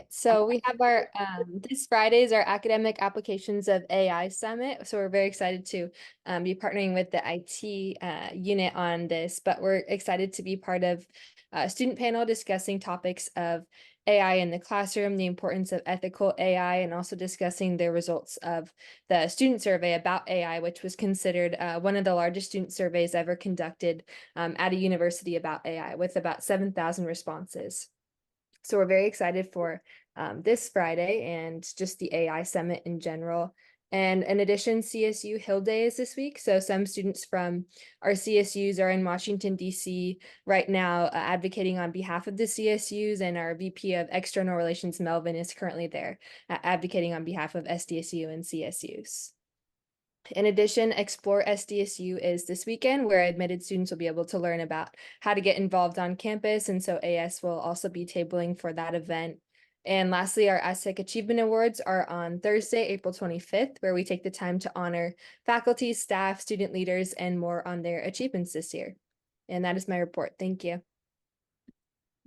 right, so we have our this Friday is our Academic Applications of AI Summit. So we're very excited to be partnering with the IT unit on this, but we're excited to be part of a student panel discussing topics of AI in the classroom, the importance of ethical AI, and also discussing the results of the student survey about AI, which was considered one of the largest student surveys ever conducted at a university about AI, with about 7,000 responses. So we're very excited for this Friday and just the AI Summit in general. And in addition, CSU Hill Day is this week. So some students from our CSUs are in Washington, D.C. right now advocating on behalf of the CSUs, and our VP of External Relations, Melvin, is currently there advocating on behalf of SDSU and CSUs. In addition, Explore SDSU is this weekend, where admitted students will be able to learn about how to get involved on campus, and so AS will also be tabling for that event. And lastly, our Aztec Achievement Awards are on Thursday, April 25th, where we take the time to honor faculty, staff, student leaders, and more on their achievements this year. And that is my report. Thank you.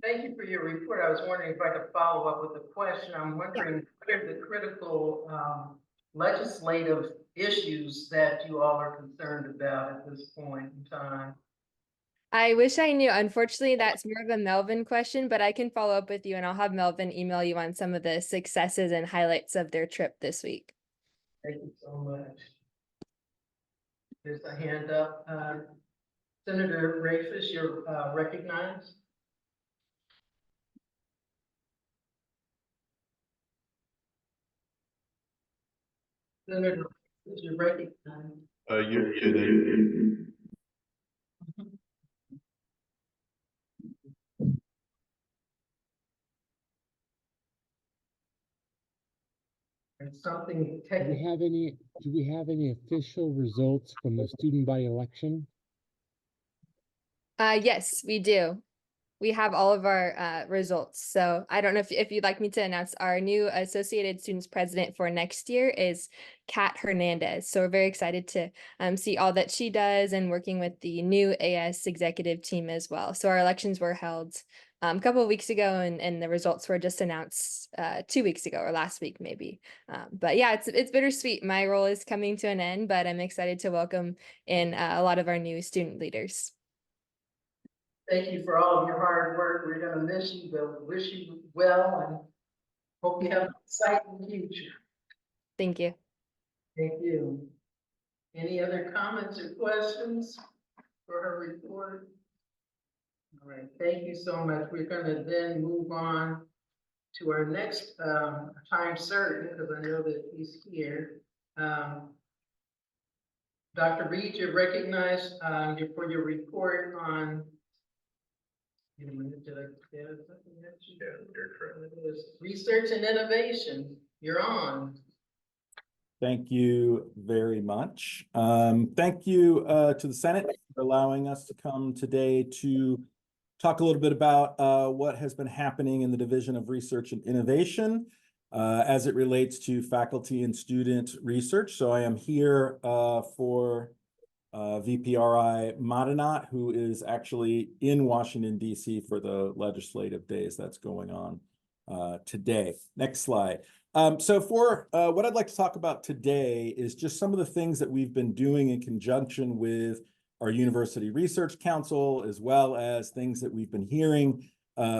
Thank you for your report. I was wondering if I could follow up with a question. I'm wondering what are the critical legislative issues that you all are concerned about at this point in time? I wish I knew. Unfortunately, that's more of a Melvin question, but I can follow up with you, and I'll have Melvin email you on some of the successes and highlights of their trip this week. Thank you so much. There's a hand up. Senator Rayfish, you're recognized. Senator Rayfish, you're recognized. You're muted. Something Do we have any official results from the student body election? Yes, we do. We have all of our results. So I don't know if you'd like me to announce our new Associated Students President for next year is Kat Hernandez. So we're very excited to see all that she does, and working with the new AS executive team as well. So our elections were held a couple of weeks ago, and the results were just announced 2 weeks ago, or last week maybe. But yeah, it's bittersweet. My role is coming to an end, but I'm excited to welcome in a lot of our new student leaders. Thank you for all of your hard work. We're going to miss you, but wish you well and hope you have an exciting future. Thank you. Thank you. Any other comments or questions for her report? All right, thank you so much. We're going to then move on to our next time certain, because I know that he's here. Dr. Reed, you're recognized for your report on research and innovation. You're on. Thank you very much. Thank you to the Senate for allowing us to come today to talk a little bit about what has been happening in the Division of Research and Innovation as it relates to faculty and student research. So I am here for VPRI Madanat, who is actually in Washington, D.C. for the legislative days that's going on today. Next slide. So for what I'd like to talk about today is just some of the things that we've been doing in conjunction with our University Research Council, as well as things that we've been hearing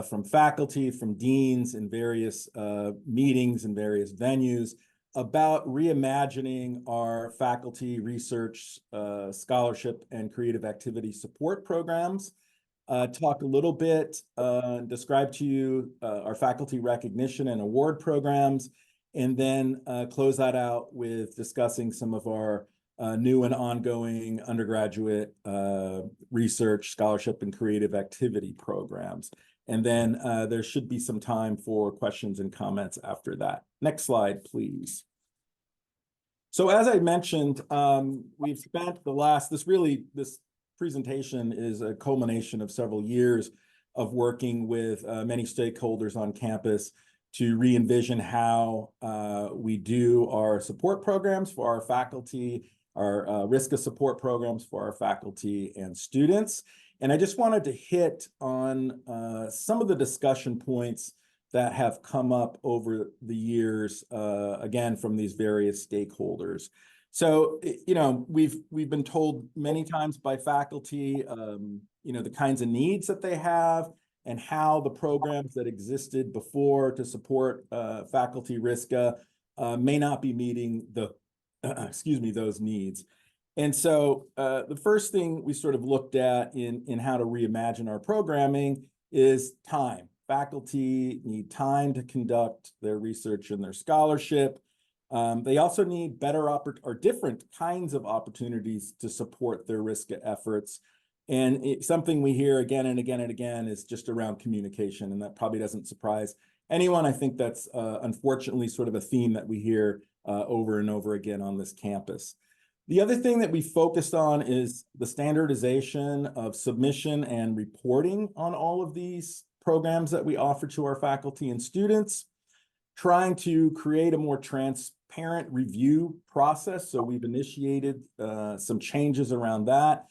from faculty, from deans in various meetings and various venues about reimagining our faculty research, scholarship, and creative activity support programs. Talk a little bit, describe to you our faculty recognition and award programs, and then close that out with discussing some of our new and ongoing undergraduate research, scholarship, and creative activity programs. And then there should be some time for questions and comments after that. Next slide, please. So as I mentioned, we've spent the last, this presentation is a culmination of several years of working with many stakeholders on campus to re-envision how we do our support programs for our faculty, our risk of support programs for our faculty and students. And I just wanted to hit on some of the discussion points that have come up over the years, again, from these various stakeholders. So, you know, we've been told many times by faculty, you know, the kinds of needs that they have and how the programs that existed before to support faculty RISCA may not be meeting the, excuse me, those needs. And so the first thing we sort of looked at in how to reimagine our programming is time. Faculty need time to conduct their research and their scholarship. They also need better or different kinds of opportunities to support their RISCA efforts. And something we hear again and again and again is just around communication, and that probably doesn't surprise anyone. I think that's unfortunately sort of a theme that we hear over and over again on this campus. The other thing that we focused on is the standardization of submission and reporting on all of these programs that we offer to our faculty and students, trying to create a more transparent review process. So we've initiated some changes around that.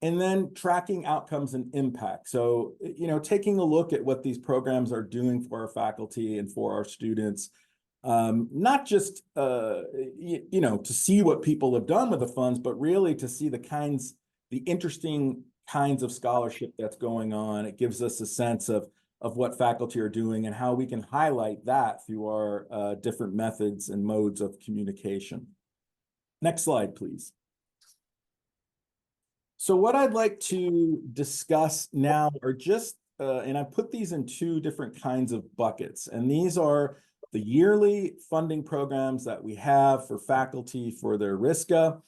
And then tracking outcomes and impact. So, you know, taking a look at what these programs are doing for our faculty and for our students, not just, you know, to see what people have done with the funds, but really to see the interesting kinds of scholarship that's going on. It gives us a sense of what faculty are doing and how we can highlight that through our different methods and modes of communication. Next slide, please. So what I'd like to discuss now are just, and I put these in two different kinds of buckets, and these are the yearly funding programs that we have for faculty for their RISCA,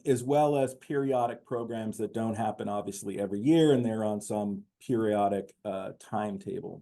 as well as periodic programs that don't happen obviously every year, and they're on some periodic timetable.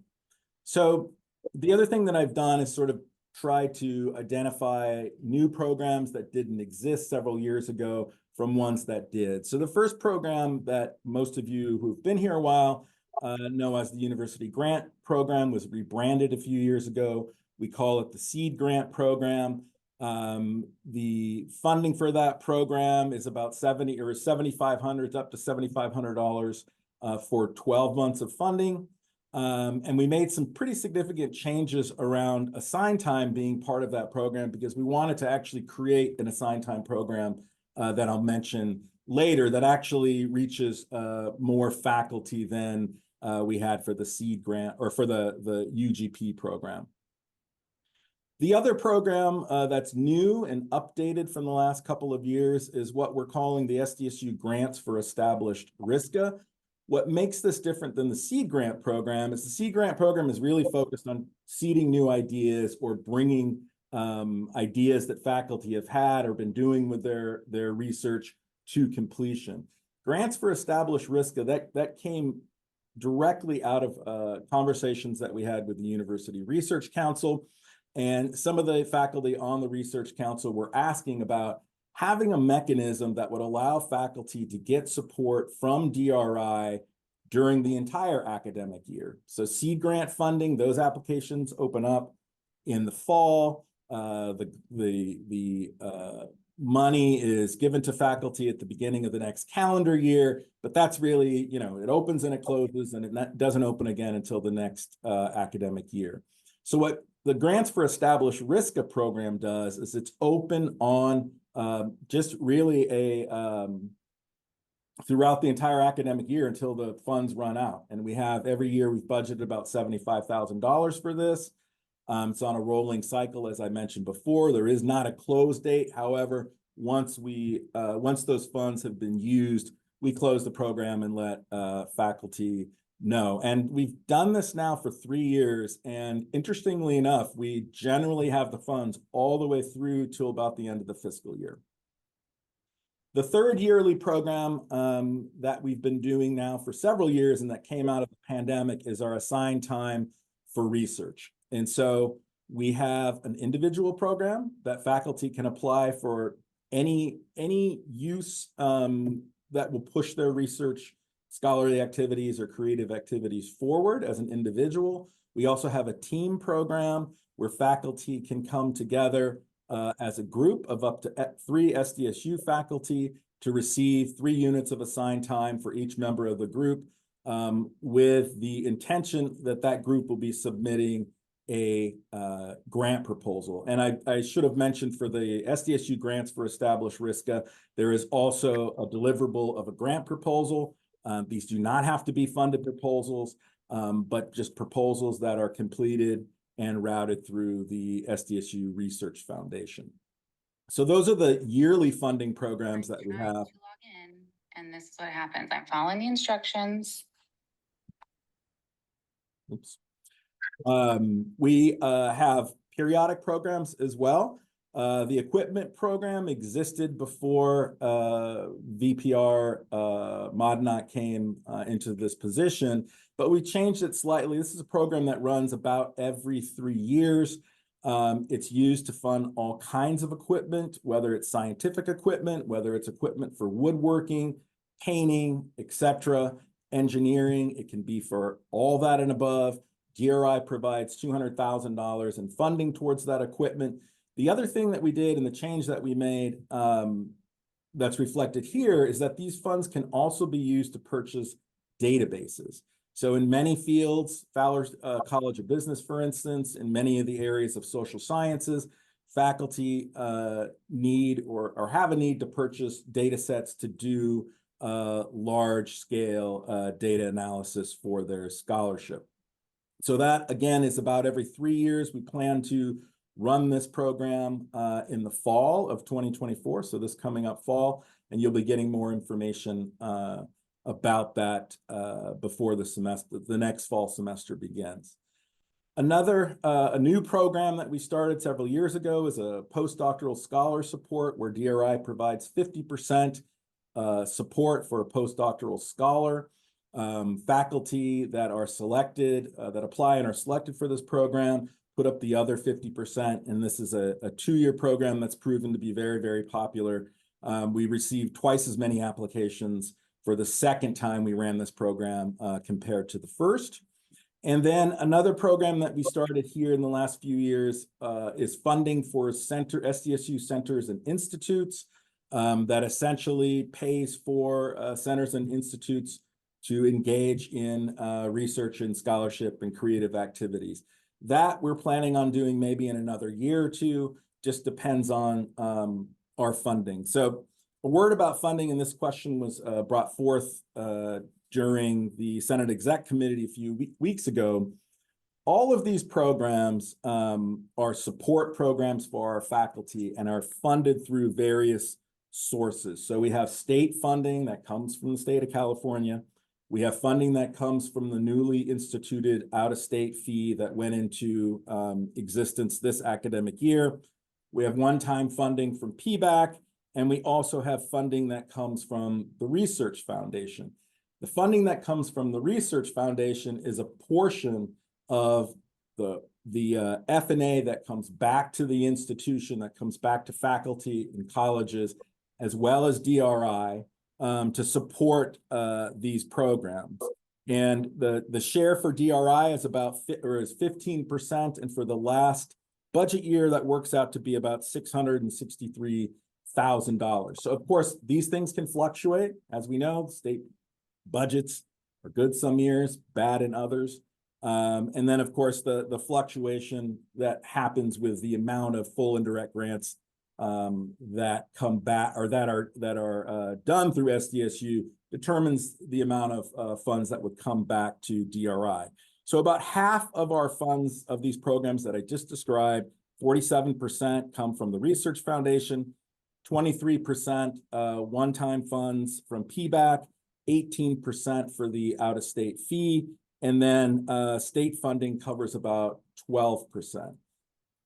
So the other thing that I've done is sort of try to identify new programs that didn't exist several years ago from ones that did. So the first program that most of you who've been here a while know as the University Grant Program was rebranded a few years ago. We call it the Seed Grant Program. The funding for that program is about $7,500 up to $7,500 for 12 months of funding. And we made some pretty significant changes around assigned time being part of that program because we wanted to actually create an assigned time program that I'll mention later that actually reaches more faculty than we had for the seed grant or for the UGP program. The other program that's new and updated from the last couple of years is what we're calling the SDSU Grants for Established RISCA. What makes this different than the seed grant program is the seed grant program is really focused on seeding new ideas or bringing ideas that faculty have had or been doing with their research to completion. Grants for Established RISCA, that came directly out of conversations that we had with the University Research Council. And some of the faculty on the Research Council were asking about having a mechanism that would allow faculty to get support from DRI during the entire academic year. So seed grant funding, those applications open up in the fall. The money is given to faculty at the beginning of the next calendar year, but that's really, you know, it opens and it closes and it doesn't open again until the next academic year. So what the Grants for Established RISCA program does is it's open on just really throughout the entire academic year until the funds run out. And we have every year we've budgeted about $75,000 for this. It's on a rolling cycle, as I mentioned before. There is not a close date. However, once those funds have been used, we close the program and let faculty know. And we've done this now for 3 years. And interestingly enough, we generally have the funds all the way through till about the end of the fiscal year. The third yearly program that we've been doing now for several years and that came out of the pandemic is our assigned time for research. And so we have an individual program that faculty can apply for any use that will push their research, scholarly activities, or creative activities forward as an individual. We also have a team program where faculty can come together as a group of up to 3 SDSU faculty to receive 3 units of assigned time for each member of the group. with the intention that that group will be submitting a grant proposal. And I should have mentioned for the SDSU grants for established RISCA, there is also a deliverable of a grant proposal. These do not have to be funded proposals, but just proposals that are completed and routed through the SDSU Research Foundation. So those are the yearly funding programs that we have. To log in, and this is what happens. I'm following the instructions. Oops. We have periodic programs as well. The equipment program existed before VPR Modnot came into this position, but we changed it slightly. This is a program that runs about every 3 years. It's used to fund all kinds of equipment, whether it's scientific equipment, whether it's equipment for woodworking, painting, etc., engineering. It can be for all that and above. DRI provides $200,000 in funding towards that equipment. The other thing that we did and the change that we made that's reflected here is that these funds can also be used to purchase databases. So in many fields, Fowler College of Business, for instance, in many of the areas of social sciences, faculty need or have a need to purchase data sets to do large scale data analysis for their scholarship. So that, again, is about every 3 years. We plan to run this program in the fall of 2024, so this coming up fall, and you'll be getting more information about that before the next fall semester begins. A new program that we started several years ago is a postdoctoral scholar support, where DRI provides 50% support for a postdoctoral scholar. Faculty that are selected, that apply and are selected for this program, put up the other 50%, and this is a 2-year program that's proven to be very, very popular. We received twice as many applications for the second time we ran this program compared to the first. And then another program that we started here in the last few years is funding for SDSU centers and institutes that essentially pays for centers and institutes to engage in research and scholarship and creative activities. That we're planning on doing maybe in another year or two, just depends on our funding. So a word about funding, and this question was brought forth during the Senate Exec Committee a few weeks ago. All of these programs are support programs for our faculty and are funded through various sources. So we have state funding that comes from the state of California. We have funding that comes from the newly instituted out-of-state fee that went into existence this academic year. We have one-time funding from PBAC, and we also have funding that comes from the Research Foundation. The funding that comes from the Research Foundation is a portion of the F&A that comes back to the institution, that comes back to faculty and colleges, as well as DRI, to support these programs. And the share for DRI is is 15%, and for the last budget year, that works out to be about $663,000. So of course, these things can fluctuate. As we know, state budgets are good some years, bad in others. And then of course, the fluctuation that happens with the amount of full and direct grants that come back or that are done through SDSU determines the amount of funds that would come back to DRI. So about half of our funds of these programs that I just described, 47% come from the Research Foundation, 23% one-time funds from PBAC, 18% for the out-of-state fee, and then state funding covers about 12%.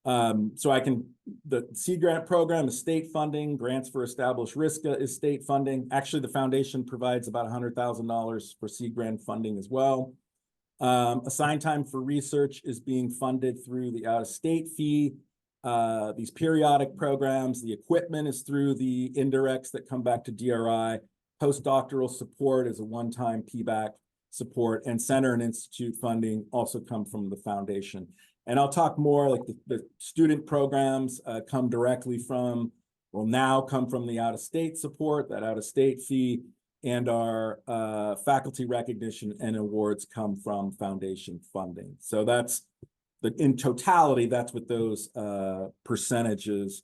The Seed Grant Program is state funding. Grants for Established RISCA is state funding. Actually, the foundation provides about $100,000 for seed grant funding as well. Assigned time for research is being funded through the out-of-state fee. These periodic programs, the equipment is through the indirects that come back to DRI. Postdoctoral support is a one-time PBAC support, and center and institute funding also come from the foundation. And I'll talk more, like the student programs will now come from the out-of-state support, that out-of-state fee. and our faculty recognition and awards come from foundation funding. So that's in totality, that's what those percentages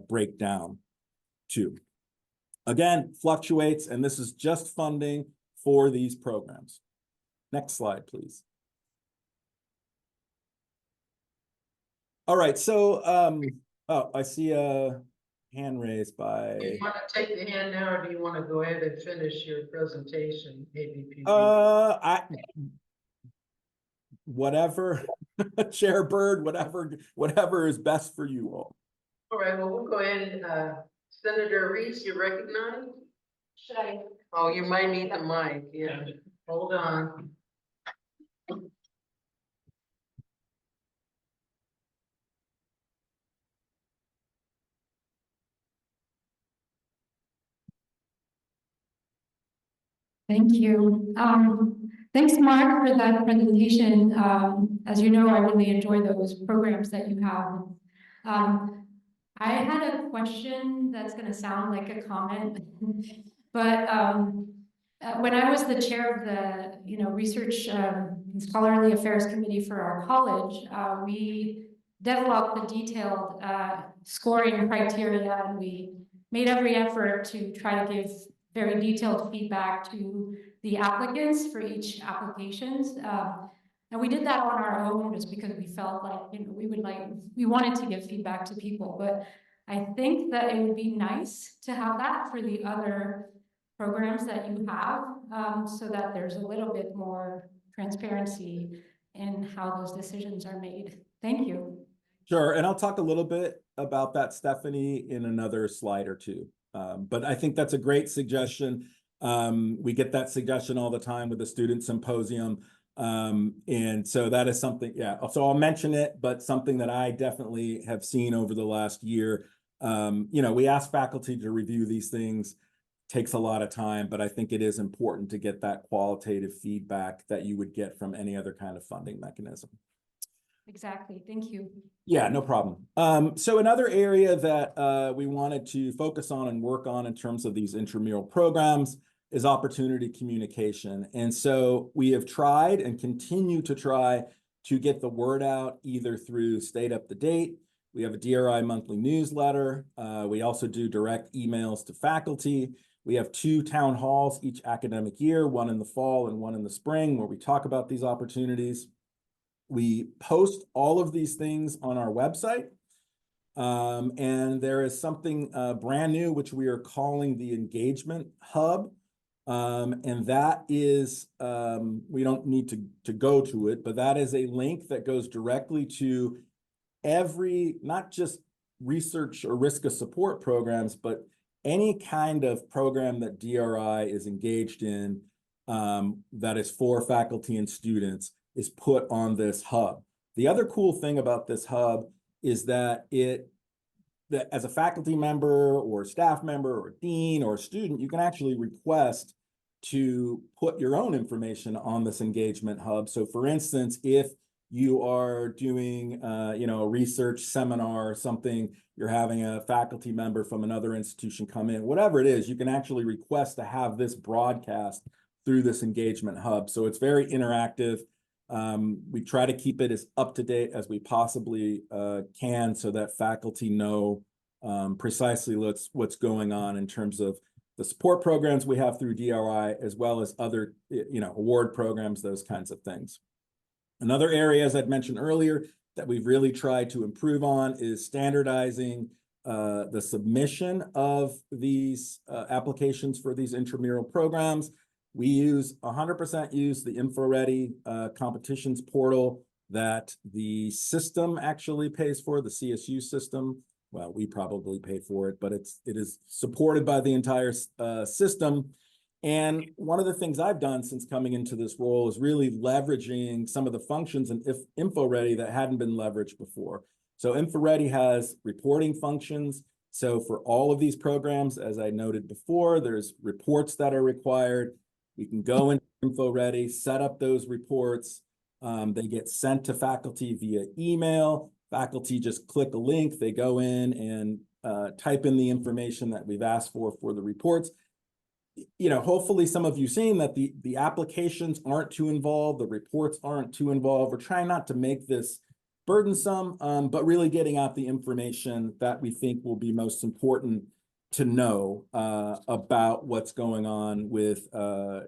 break down to. Again, fluctuates, and this is just funding for these programs. Next slide, please. All right, so oh, I see a hand raised by. Do you want to take the hand now, or do you want to go ahead and finish your presentation, ABPP? Whatever, Chair Bird, whatever is best for you all. All right, well, we'll go ahead and, Senator Reese, you're recognized? Should I? Oh, you might need the mic, yeah, hold on. Thank you. Thanks, Mark, for that presentation. As you know, I really enjoy those programs that you have. I had a question that's going to sound like a comment, but when I was the chair of the Research and Scholarly Affairs Committee for our college, we developed the detailed scoring criteria, and we made every effort to try to give very detailed feedback to the applicants for each applications. And we did that on our own just because we felt like, we wanted to give feedback to people, but I think that it would be nice to have that for the other programs that you have, so that there's a little bit more transparency in how those decisions are made. Thank you. Sure, and I'll talk a little bit about that, Stephanie, in another slide or two. But I think that's a great suggestion. We get that suggestion all the time with the student symposium. And so that is something, yeah, so I'll mention it, but something that I definitely have seen over the last year. We ask faculty to review these things, takes a lot of time, but I think it is important to get that qualitative feedback that you would get from any other kind of funding mechanism. Exactly, thank you. Yeah, no problem. So another area that we wanted to focus on and work on in terms of these intramural programs is opportunity communication. And so we have tried and continue to try to get the word out either through State Up to Date. We have a DRI monthly newsletter. We also do direct emails to faculty. We have 2 town halls each academic year, one in the fall and one in the spring, where we talk about these opportunities. We post all of these things on our website. And there is something brand new, which we are calling the Engagement Hub. And that is, we don't need to go to it, but that is a link that goes directly to not just research or risk of support programs, but any kind of program that DRI is engaged in that is for faculty and students is put on this hub. The other cool thing about this hub is that that as a faculty member or staff member or dean or student, you can actually request to put your own information on this engagement hub. So for instance, if you are doing a research seminar or something, you're having a faculty member from another institution come in, whatever it is, you can actually request to have this broadcast through this engagement hub. So it's very interactive. We try to keep it as up to date as we possibly can so that faculty know precisely what's going on in terms of the support programs we have through DRI, as well as other award programs, those kinds of things. Another area, as I'd mentioned earlier, that we've really tried to improve on is standardizing the submission of these applications for these intramural programs. We 100% use the InfoReady competitions portal that the system actually pays for, the CSU system. Well, we probably pay for it, but it is supported by the entire system. And one of the things I've done since coming into this role is really leveraging some of the functions in InfoReady that hadn't been leveraged before. So InfoReady has reporting functions. So for all of these programs, as I noted before, there's reports that are required. We can go into InfoReady, set up those reports. They get sent to faculty via email. Faculty just click a link. They go in and type in the information that we've asked for the reports. you know, hopefully some of you seen that the applications aren't too involved, the reports aren't too involved. We're trying not to make this burdensome, but really getting out the information that we think will be most important to know about what's going on with,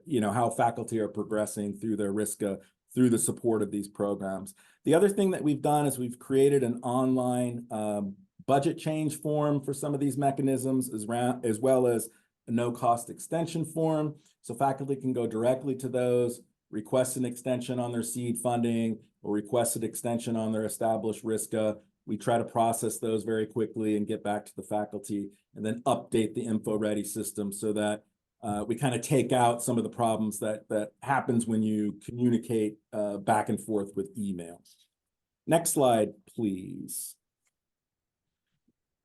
you know, how faculty are progressing through their RISCA, through the support of these programs. The other thing that we've done is we've created an online budget change form for some of these mechanisms, as well as a no-cost extension form. So faculty can go directly to those, request an extension on their seed funding, or request an extension on their established RISCA. We try to process those very quickly and get back to the faculty, and then update the InfoReady system so that we kind of take out some of the problems that happens when you communicate back and forth with emails. Next slide, please.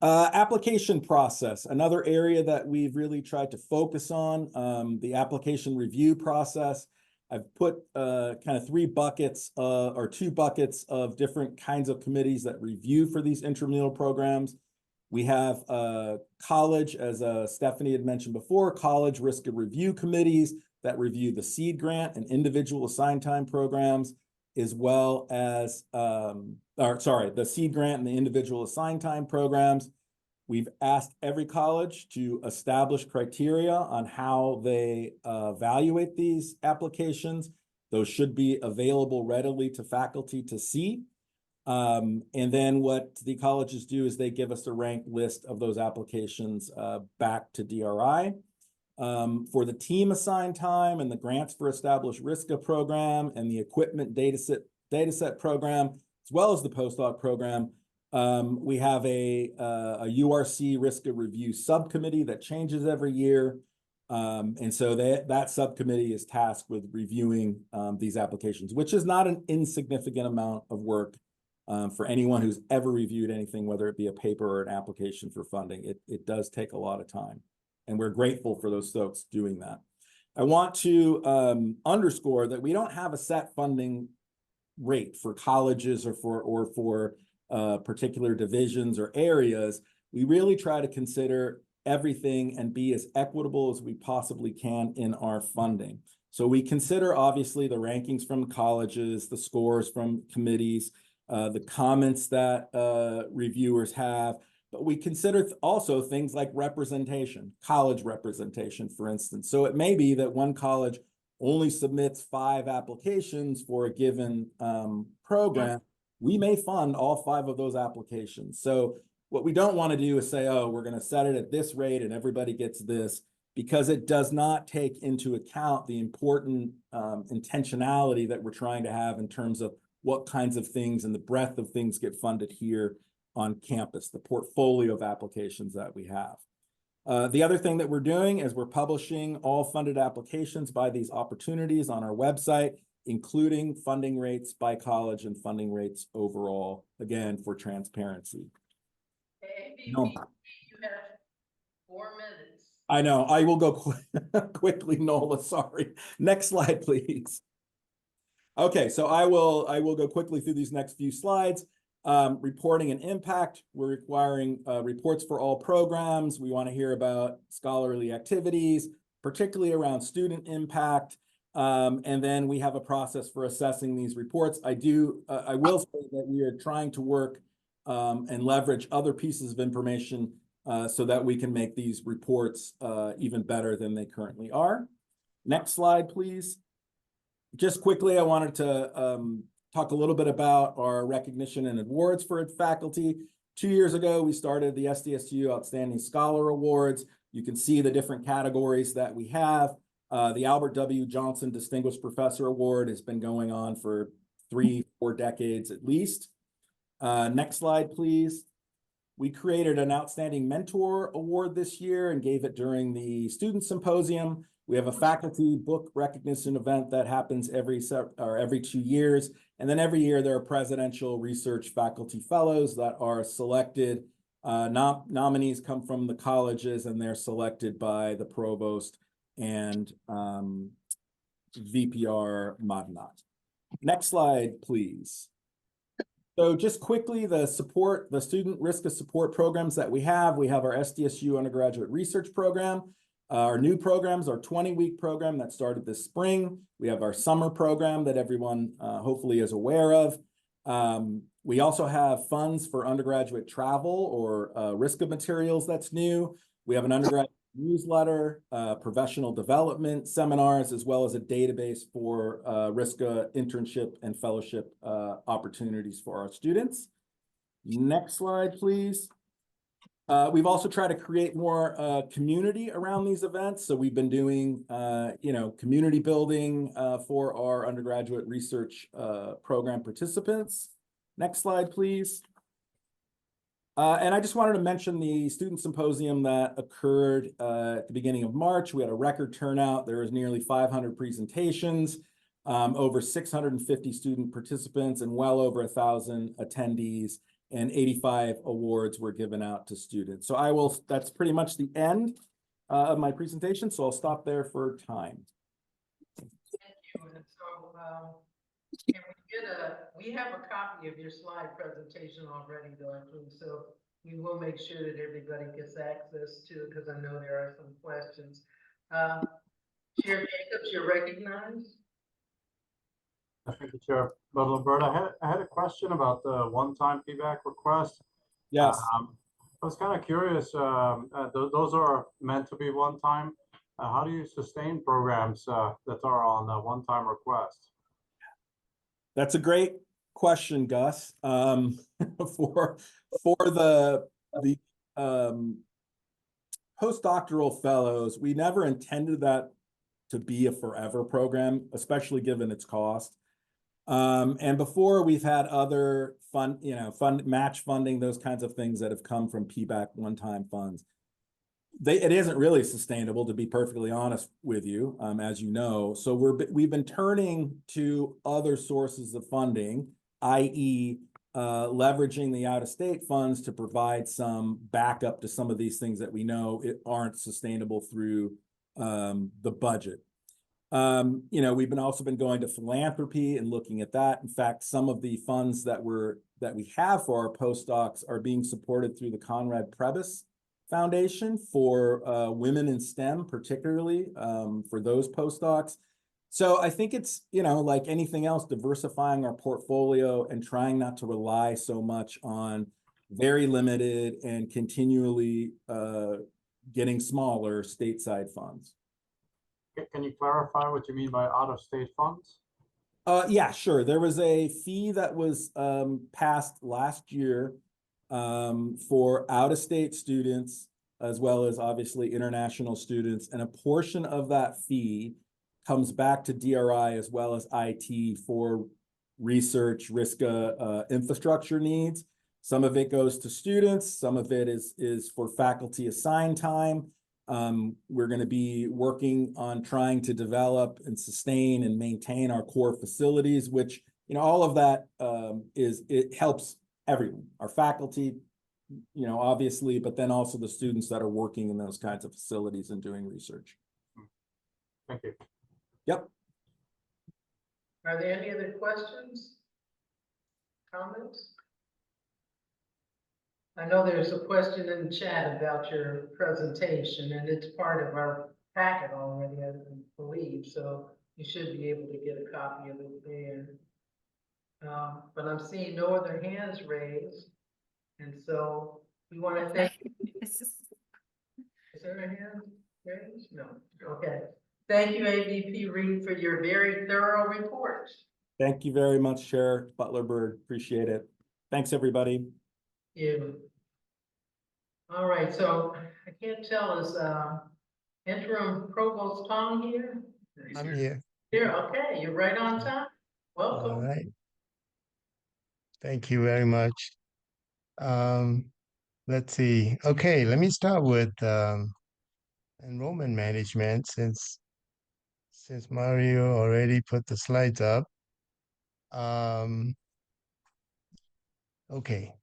Application process, another area that we've really tried to focus on, the application review process. I've put kind of 3 buckets or 2 buckets of different kinds of committees that review for these intramural programs. We have college, as Stephanie had mentioned before, college risk of review committees that review the seed grant and individual assigned time programs, as well as, the seed grant and the individual assigned time programs. We've asked every college to establish criteria on how they evaluate these applications. Those should be available readily to faculty to see. And then what the colleges do is they give us a ranked list of those applications back to DRI. For the team assigned time and the grants for established RISCA program and the equipment dataset program, as well as the postdoc program, we have a URC RISCA review subcommittee that changes every year. And so that subcommittee is tasked with reviewing these applications, which is not an insignificant amount of work for anyone who's ever reviewed anything, whether it be a paper or an application for funding. It does take a lot of time, and we're grateful for those folks doing that. I want to underscore that we don't have a set funding rate for colleges or for particular divisions or areas. We really try to consider everything and be as equitable as we possibly can in our funding. So we consider obviously the rankings from colleges, the scores from committees, the comments that reviewers have, but we consider also things like representation, college representation, for instance. So it may be that one college only submits 5 applications for a given program. We may fund all 5 of those applications. So what we don't want to do is say, oh, we're going to set it at this rate and everybody gets this, because it does not take into account the important intentionality that we're trying to have in terms of what kinds of things and the breadth of things get funded here on campus, the portfolio of applications that we have. The other thing that we're doing is we're publishing all funded applications by these opportunities on our website, including funding rates by college and funding rates overall, again, for transparency. No. You have 4 minutes. I know, I will go quickly, Nola, sorry. Next slide, please. Okay, so I will go quickly through these next few slides. Reporting and impact, we're requiring reports for all programs. We want to hear about scholarly activities, particularly around student impact. And then we have a process for assessing these reports. I will say that we are trying to work and leverage other pieces of information so that we can make these reports even better than they currently are. Next slide, please. Just quickly, I wanted to talk a little bit about our recognition and awards for faculty. 2 years ago, we started the SDSU Outstanding Scholar Awards. You can see the different categories that we have. The Albert W. Johnson Distinguished Professor Award has been going on for 3-4 decades at least. Next slide, please. We created an Outstanding Mentor Award this year and gave it during the Student Symposium. We have a faculty book recognition event that happens every 2 years. And then every year there are presidential research faculty fellows that are selected. Nominees come from the colleges and they're selected by the provost and VPR Madanat. Next slide, please. So just quickly, the student risk of support programs that we have our SDSU undergraduate research program. Our new programs, our 20-week program that started this spring. We have our summer program that everyone hopefully is aware of. We also have funds for undergraduate travel or RISCA materials that's new. We have an undergraduate newsletter, professional development seminars, as well as a database for RISCA internship and fellowship opportunities for our students. Next slide, please. We've also tried to create more community around these events. So we've been doing, community building for our undergraduate research program participants. Next slide, please. And I just wanted to mention the student symposium that occurred at the beginning of March. We had a record turnout. There was nearly 500 presentations, over 650 student participants, and well over 1,000 attendees, and 85 awards were given out to students. So that's pretty much the end of my presentation. So I'll stop there for time. Thank you. And so, can we have a copy of your slide presentation already, Dorothy, so we will make sure that everybody gets access to it, because I know there are some questions. Chair Jacobs, you're recognized. Thank you, Chair Butler-Bird. I had a question about the one-time feedback request. Yes. I was kind of curious, those are meant to be one-time. How do you sustain programs that are on a one-time request? That's a great question, Gus. For the postdoctoral fellows, we never intended that to be a forever program, especially given its cost. And before, we've had other match funding, those kinds of things that have come from PBAC one-time funds. It isn't really sustainable, to be perfectly honest with you, as you know. So we've been turning to other sources of funding, i.e., leveraging the out-of-state funds to provide some backup to some of these things that we know aren't sustainable through the budget. We've also been going to philanthropy and looking at that. In fact, some of the funds that we have for our postdocs are being supported through the Conrad Prebys Foundation for women in STEM, particularly for those postdocs. So I think it's, like anything else, diversifying our portfolio and trying not to rely so much on very limited and continually getting smaller stateside funds. Can you clarify what you mean by out-of-state funds? Yeah, sure. There was a fee that was passed last year for out-of-state students, as well as obviously international students. And a portion of that fee comes back to DRI as well as IT for research, RISCA infrastructure needs. Some of it goes to students. Some of it is for faculty assigned time. We're going to be working on trying to develop and sustain and maintain our core facilities, which, all of that it helps everyone, our faculty, obviously, but then also the students that are working in those kinds of facilities and doing research. Thank you. Yep. Are there any other questions? Comments? I know there's a question in the chat about your presentation, and it's part of our packet already, I believe, so you should be able to get a copy of it there. But I'm seeing no other hands raised, and so we want to thank. Is there a hand raised? No. Okay. Thank you, AVP Reed, for your very thorough report. Thank you very much, Chair Butler-Bird. Appreciate it. Thanks, everybody. You. All right, so I can't tell, is interim Provost Tong here? I'm here. Here, okay, you're right on time. All Welcome. right. Thank you very much. Let's see. Okay, let me start with enrollment management since Mario already put the slides up. Okay.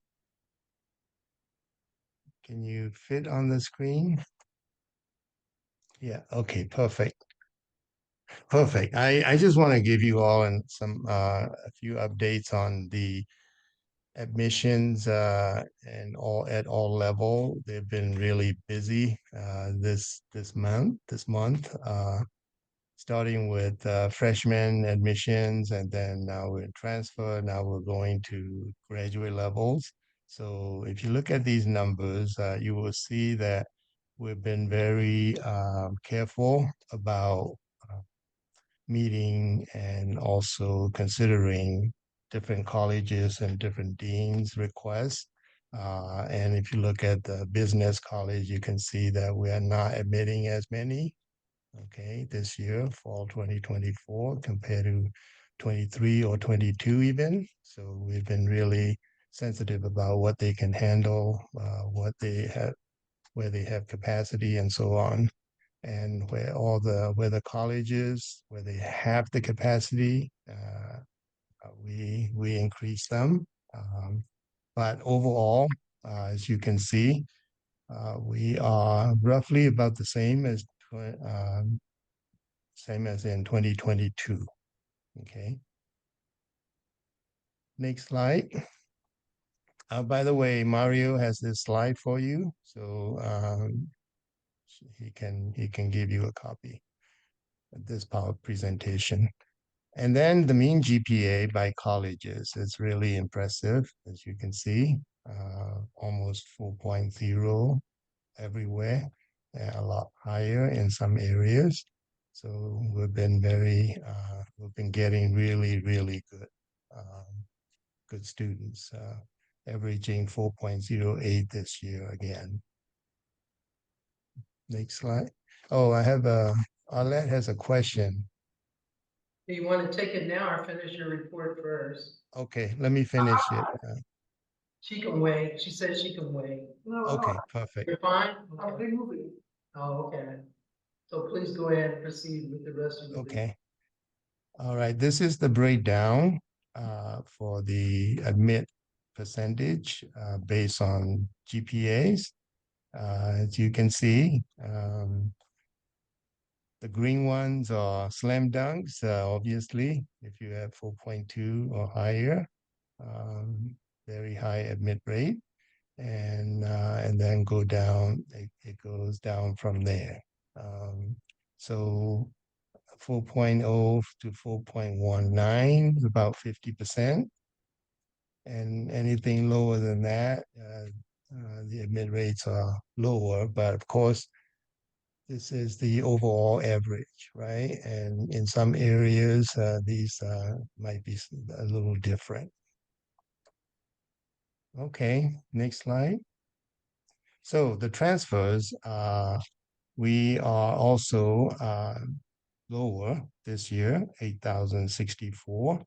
Can you fit on the screen? Yeah, okay, perfect. Perfect. I just want to give you all a few updates on the admissions and all at all level. They've been really busy this month. Starting with freshman admissions, and then now we're in transfer. Now we're going to graduate levels. So if you look at these numbers, you will see that we've been very careful about meeting and also considering different colleges and different deans' requests. And if you look at the business college, you can see that we are not admitting as many, okay, this year, fall 2024, compared to 23 or 22 even. So we've been really sensitive about what they can handle, what they have, where they have capacity and so on. And where the colleges, where they have the capacity, we increase them. But overall, as you can see, we are roughly about the same as in 2022. Okay. Next slide. By the way, Mario has this slide for you, so he can give you a copy of this power presentation. And then the mean GPA by colleges is really impressive, as you can see, almost 4.0 everywhere, and a lot higher in some areas. So we've been getting really, really good students, averaging 4.08 this year again. Next slide. Oh, Arlette has a question. Do you want to take it now or finish your report first? Okay, let me finish it. She can wait. She said she can wait. Okay, perfect. You're fine? Okay. Oh, okay. So please go ahead and proceed with the rest of the. Okay. All right, this is the breakdown for the admit percentage based on GPAs. As you can see, the green ones are slam dunks, obviously, if you have 4.2 or higher, very high admit rate, and then go down, it goes down from there. So 4.0 to 4.19 is about 50%. And anything lower than that, the admit rates are lower, but of course, this is the overall average, right? And in some areas, these might be a little different. Okay, next slide. So the transfers, we are also lower this year, 8,064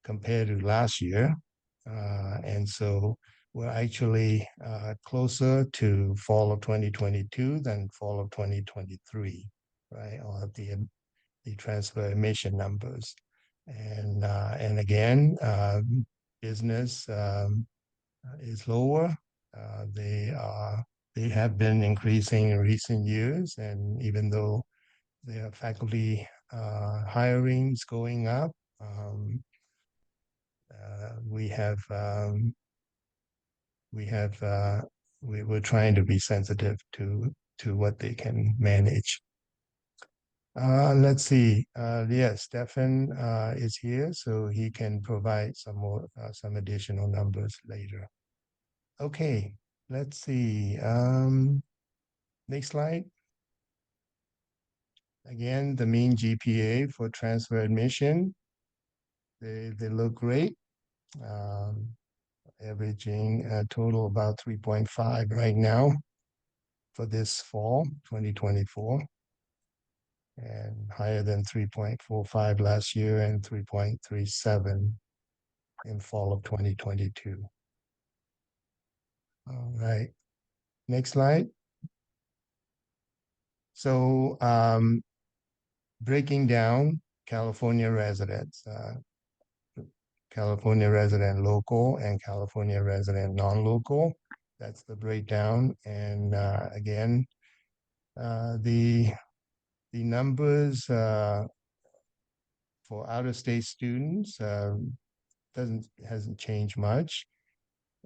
compared to last year. And so we're actually closer to fall of 2022 than fall of 2023, right? Or the transfer admission numbers. And again, business is lower. They have been increasing in recent years, and even though their faculty hiring is going up, we're trying to be sensitive to what they can manage. Let's see. Yes, Stefan is here, so he can provide some additional numbers later. Okay, let's see. Next slide. Again, the mean GPA for transfer admission, they look great. Averaging a total about 3.5 right now for this fall, 2024. And higher than 3.45 last year and 3.37 in fall of 2022. All right, next slide. So breaking down California residents, California resident local and California resident non-local. That's the breakdown. And again, the numbers for out-of-state students hasn't changed much.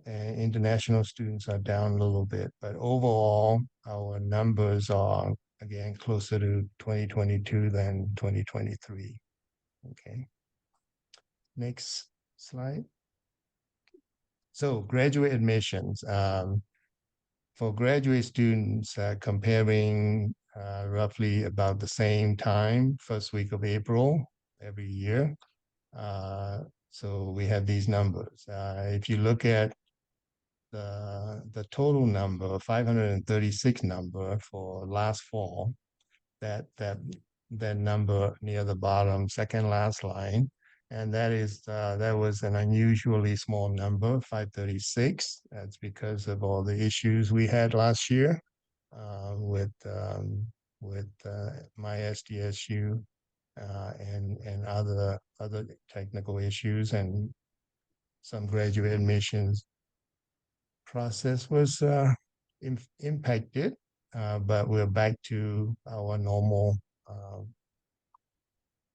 and international students are down a little bit, but overall, our numbers are again closer to 2022 than 2023. Okay. Next slide. So graduate admissions. For graduate students, comparing roughly about the same time, first week of April every year. So we have these numbers. If you look at the total number, 536 number for last fall, that number near the bottom, second last line, and that was an unusually small number, 536. That's because of all the issues we had last year with my SDSU and other technical issues, and some graduate admissions process was impacted, but we're back to our normal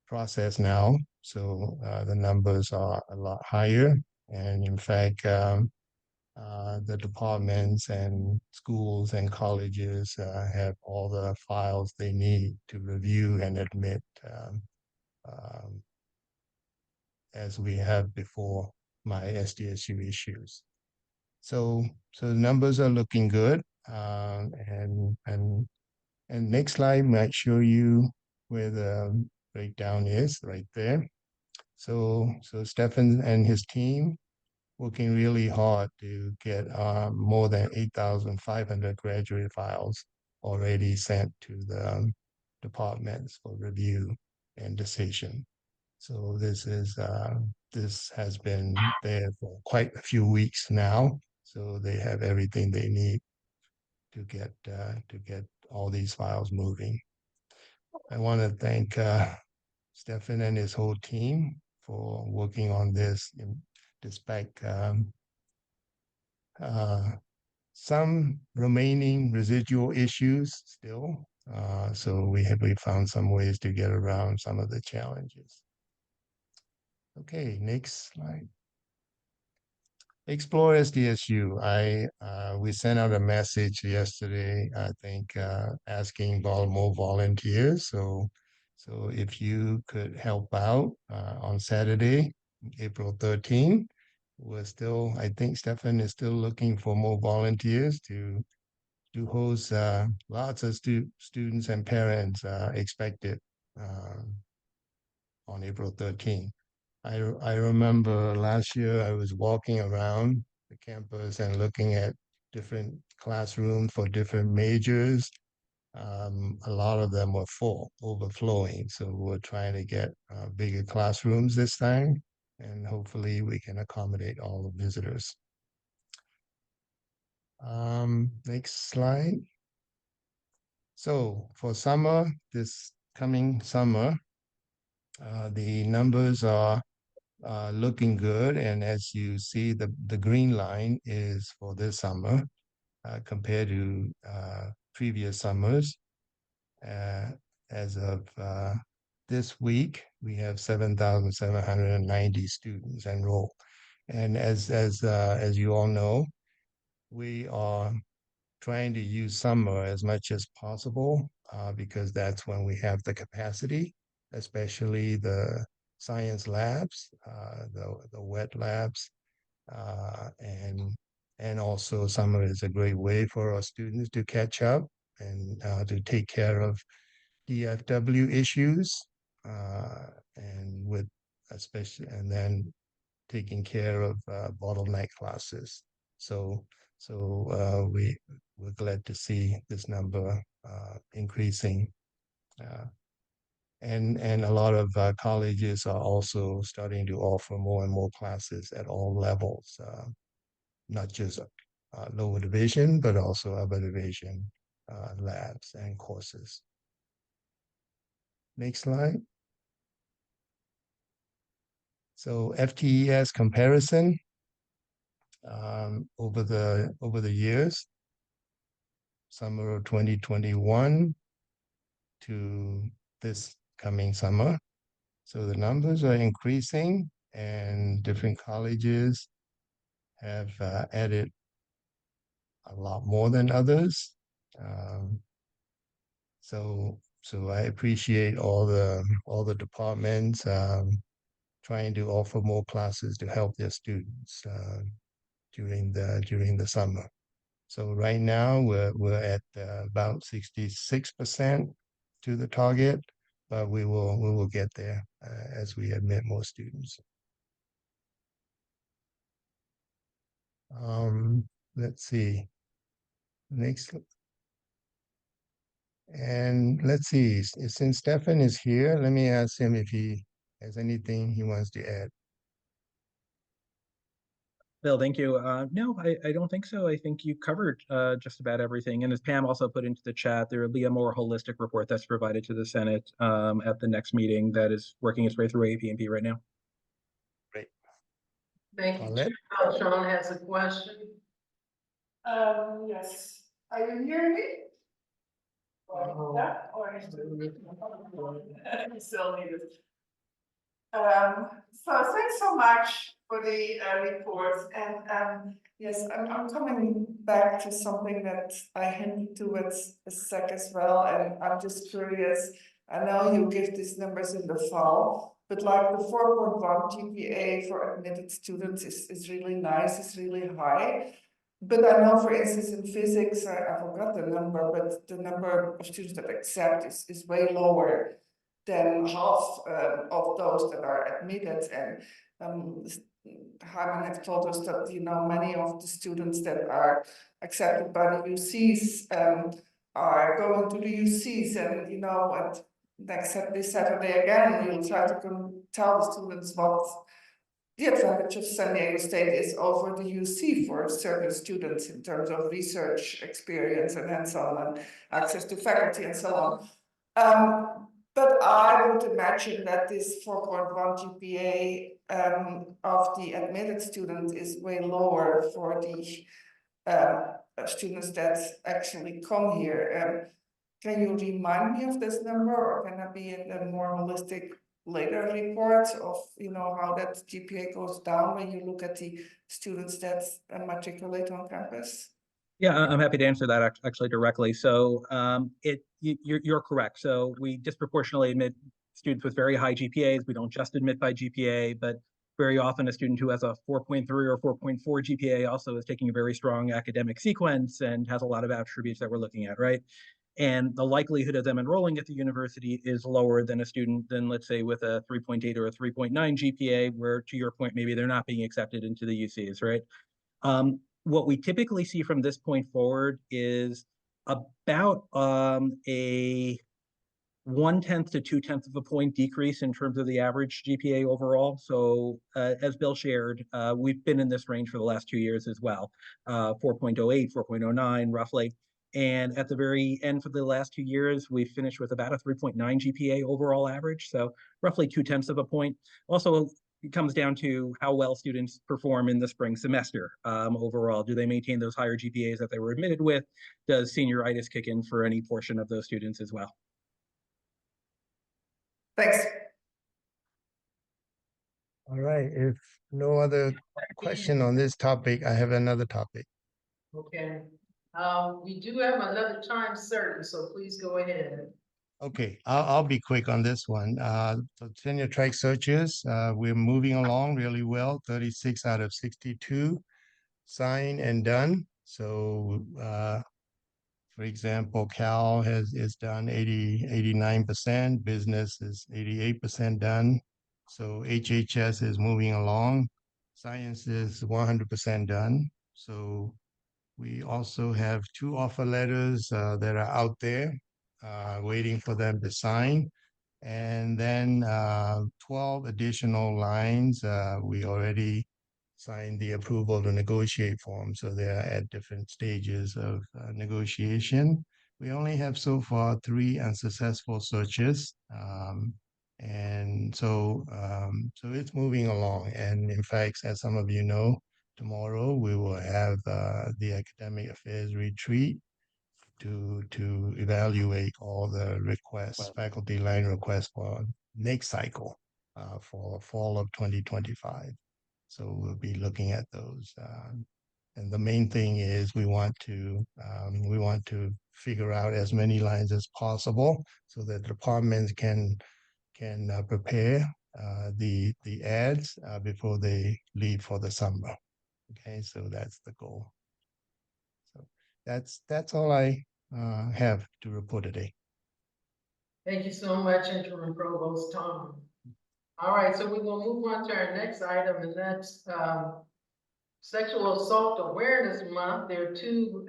process now. So the numbers are a lot higher. And in fact, the departments and schools and colleges have all the files they need to review and admit um, as we have before my SDSU issues. So the numbers are looking good. And next slide might show you where the breakdown is right there. So Stefan and his team working really hard to get more than 8,500 graduate files already sent to the departments for review and decision. So this has been there for quite a few weeks now. So they have everything they need to get all these files moving. I want to thank Stefan and his whole team for working on this despite some remaining residual issues still. So we found some ways to get around some of the challenges. Okay, next slide. Explore SDSU. We sent out a message yesterday, I think, asking more volunteers. So if you could help out on Saturday, April 13th, I think Stefan is still looking for more volunteers to host lots of students and parents expected on April 13th. I remember last year I was walking around the campus and looking at different classrooms for different majors. A lot of them were full, overflowing. So we're trying to get bigger classrooms this time, and hopefully we can accommodate all the visitors. Next slide. So for summer, this coming summer, the numbers are looking good. And as you see, the green line is for this summer compared to previous summers. As of this week, we have 7,790 students enrolled. And as you all know, we are trying to use summer as much as possible because that's when we have the capacity, especially the science labs, the wet labs, and also summer is a great way for our students to catch up and to take care of DFW issues, and then taking care of bottleneck classes. So we're glad to see this number increasing. And a lot of colleges are also starting to offer more and more classes at all levels, not just lower division, but also upper division labs and courses. Next slide. So FTES comparison over the years, summer of 2021 to this coming summer. So the numbers are increasing and different colleges have added a lot more than others. So I appreciate all the departments trying to offer more classes to help their students during the summer. So right now we're at about 66% to the target, but we will get there as we admit more students. Let's see. Next. And let's see, since Stefan is here, let me ask him if he has anything he wants to add. Bill, thank you. No, I don't think so. I think you covered just about everything. And as Pam also put into the chat, there will be a more holistic report that's provided to the Senate at the next meeting that is working its way through AP&P right now. Great. Thank you. Paulette? Sean has a question. Yes. Are you hearing me? Oh. Yeah, or I still need it. So thanks so much for the report, and yes, I'm coming back to something that I hinted to with a sec as well, and I'm just curious. I know you give these numbers in the fall, but like the 4.1 GPA for admitted students is really nice, it's really high. But I know, for instance, in physics, I forgot the number, but the number of students that accept is way lower than half of those that are admitted. And Hyman have told us that, you know, many of the students that are accepted by the UCs are going to the UCs, and, you know, at this Saturday again, we'll try to tell the students what the advantage of San Diego State is over the UC for certain students in terms of research experience and hands-on and access to faculty and so on. But I would imagine that this 4.1 GPA of the admitted student is way lower for the students that actually come here. Can you remind me of this number, or can that be in a more holistic later report of, you know, how that GPA goes down when you look at the students that matriculate on campus? Yeah, I'm happy to answer that actually directly. So you're correct. So we disproportionately admit students with very high GPAs. We don't just admit by GPA, but very often a student who has a 4.3 or 4.4 GPA also is taking a very strong academic sequence and has a lot of attributes that we're looking at, right? And the likelihood of them enrolling at the university is lower than a student than, let's say, with a 3.8 or a 3.9 GPA, where, to your point, maybe they're not being accepted into the UCs, right? What we typically see from this point forward is about a 1/10 to 2/10 of a point decrease in terms of the average GPA overall. So as Bill shared, we've been in this range for the last 2 years as well, 4.08, 4.09 roughly. And at the very end for the last 2 years, we finished with about a 3.9 GPA overall average. So roughly 2/10 of a point. Also, it comes down to how well students perform in the spring semester overall. Do they maintain those higher GPAs that they were admitted with? Does senioritis kick in for any portion of those students as well? Thanks. All right, if no other question on this topic, I have another topic. Okay. We do have another time certain, so please go ahead. Okay, I'll be quick on this one. So tenure track searches, we're moving along really well, 36 out of 62 signed and done. So for example, Cal is done 89%, business is 88% done. So HHS is moving along. Science is 100% done. So we also have 2 offer letters that are out there waiting for them to sign. And then 12 additional lines, we already signed the approval to negotiate form. So they're at different stages of negotiation. We only have so far 3 unsuccessful searches. And so it's moving along. And in fact, as some of you know, tomorrow we will have the academic affairs retreat to evaluate all the requests, faculty line requests for next cycle for fall of 2025. So we'll be looking at those. And the main thing is we want to figure out as many lines as possible so that departments can prepare the ads before they leave for the summer. Okay, so that's the goal. So that's all I have to report today. Thank you so much, Interim Provost Tom. All right, so we will move on to our next item, and that's Sexual Assault Awareness Month. There are two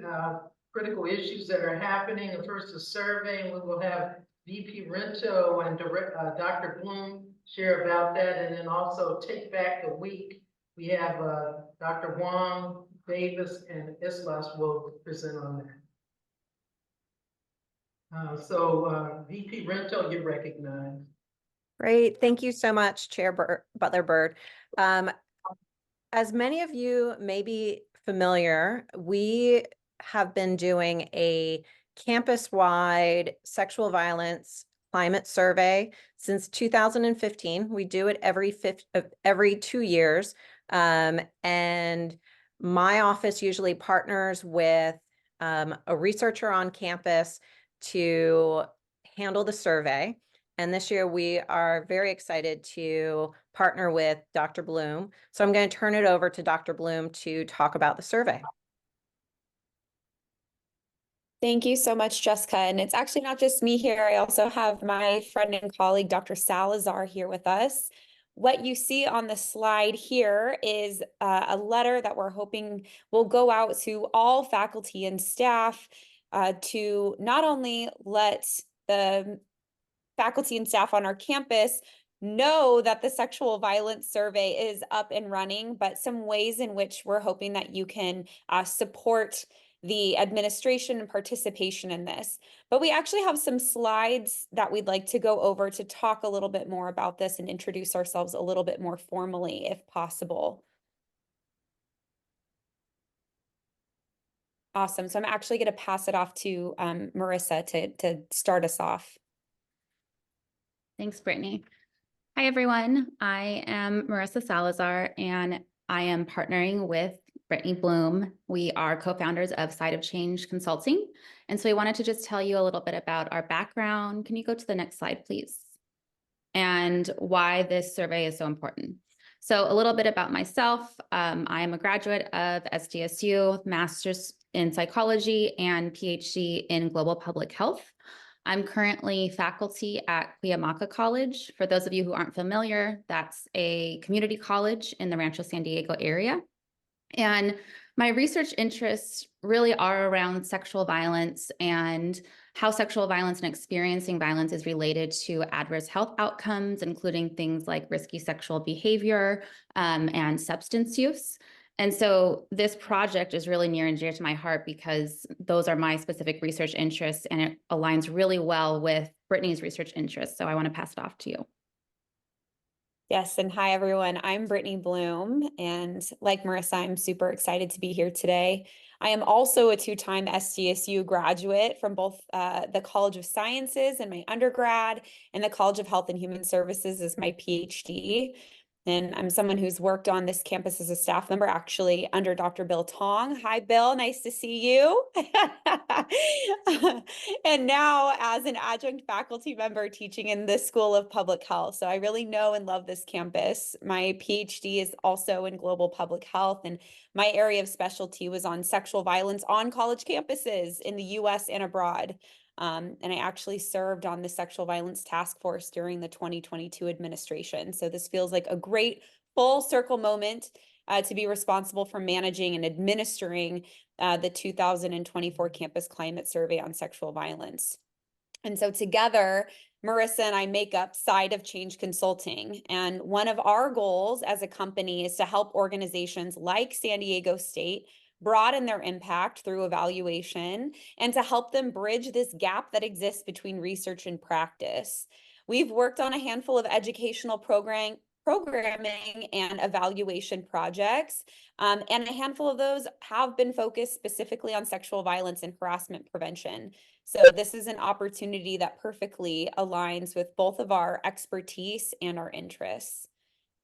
critical issues that are happening. The first is survey, and we will have VP Rento and Dr. Bloom share about that, and then also Take Back the Week. We have Dr. Wong, Davis, and Islas will present on that. VP Rento, you're recognized. Great. Thank you so much, Chair Butler Bird. As many of you may be familiar, we have been doing a campus-wide sexual violence climate survey since 2015. We do it every 2 years. And my office usually partners with a researcher on campus to handle the survey. And this year we are very excited to partner with Dr. Bloom. So I'm going to turn it over to Dr. Bloom to talk about the survey. Thank you so much, Jessica. And it's actually not just me here. I also have my friend and colleague, Dr. Salazar, here with us. What you see on the slide here is a letter that we're hoping will go out to all faculty and staff to not only let the faculty and staff on our campus know that the sexual violence survey is up and running, but some ways in which we're hoping that you can support the administration and participation in this. But we actually have some slides that we'd like to go over to talk a little bit more about this and introduce ourselves a little bit more formally, if possible. Awesome. So I'm actually going to pass it off to Marissa to start us off. Thanks, Brittany. Hi, everyone. I am Marissa Salazar, and I am partnering with Brittany Bloom. We are co-founders of Side of Change Consulting. And so we wanted to just tell you a little bit about our background. Can you go to the next slide, please? And why this survey is so important. So a little bit about myself. I am a graduate of SDSU, master's in psychology and PhD in global public health. I'm currently faculty at Cuyamaca College. For those of you who aren't familiar, that's a community college in the Rancho San Diego area. And my research interests really are around sexual violence and how sexual violence and experiencing violence is related to adverse health outcomes, including things like risky sexual behavior and substance use. And so this project is really near and dear to my heart because those are my specific research interests, and it aligns really well with Brittany's research interests. So I want to pass it off to you. Yes, and hi everyone, I'm Brittany Bloom, and like Marissa, I'm super excited to be here today. I am also a two-time SDSU graduate from both the College of Sciences in my undergrad and the College of Health and Human Services as my PhD. And I'm someone who's worked on this campus as a staff member, actually under Dr. Bill Tong. Hi, Bill, nice to see you. And now as an adjunct faculty member teaching in the School of Public Health. So I really know and love this campus. My PhD is also in global public health, and my area of specialty was on sexual violence on college campuses in the US and abroad. And I actually served on the Sexual Violence Task Force during the 2022 administration. So this feels like a great full circle moment to be responsible for managing and administering the 2024 Campus Climate Survey on Sexual Violence. And so together, Marissa and I make up Side of Change Consulting. And one of our goals as a company is to help organizations like San Diego State broaden their impact through evaluation and to help them bridge this gap that exists between research and practice. We've worked on a handful of educational programming and evaluation projects, and a handful of those have been focused specifically on sexual violence and harassment prevention. So this is an opportunity that perfectly aligns with both of our expertise and our interests.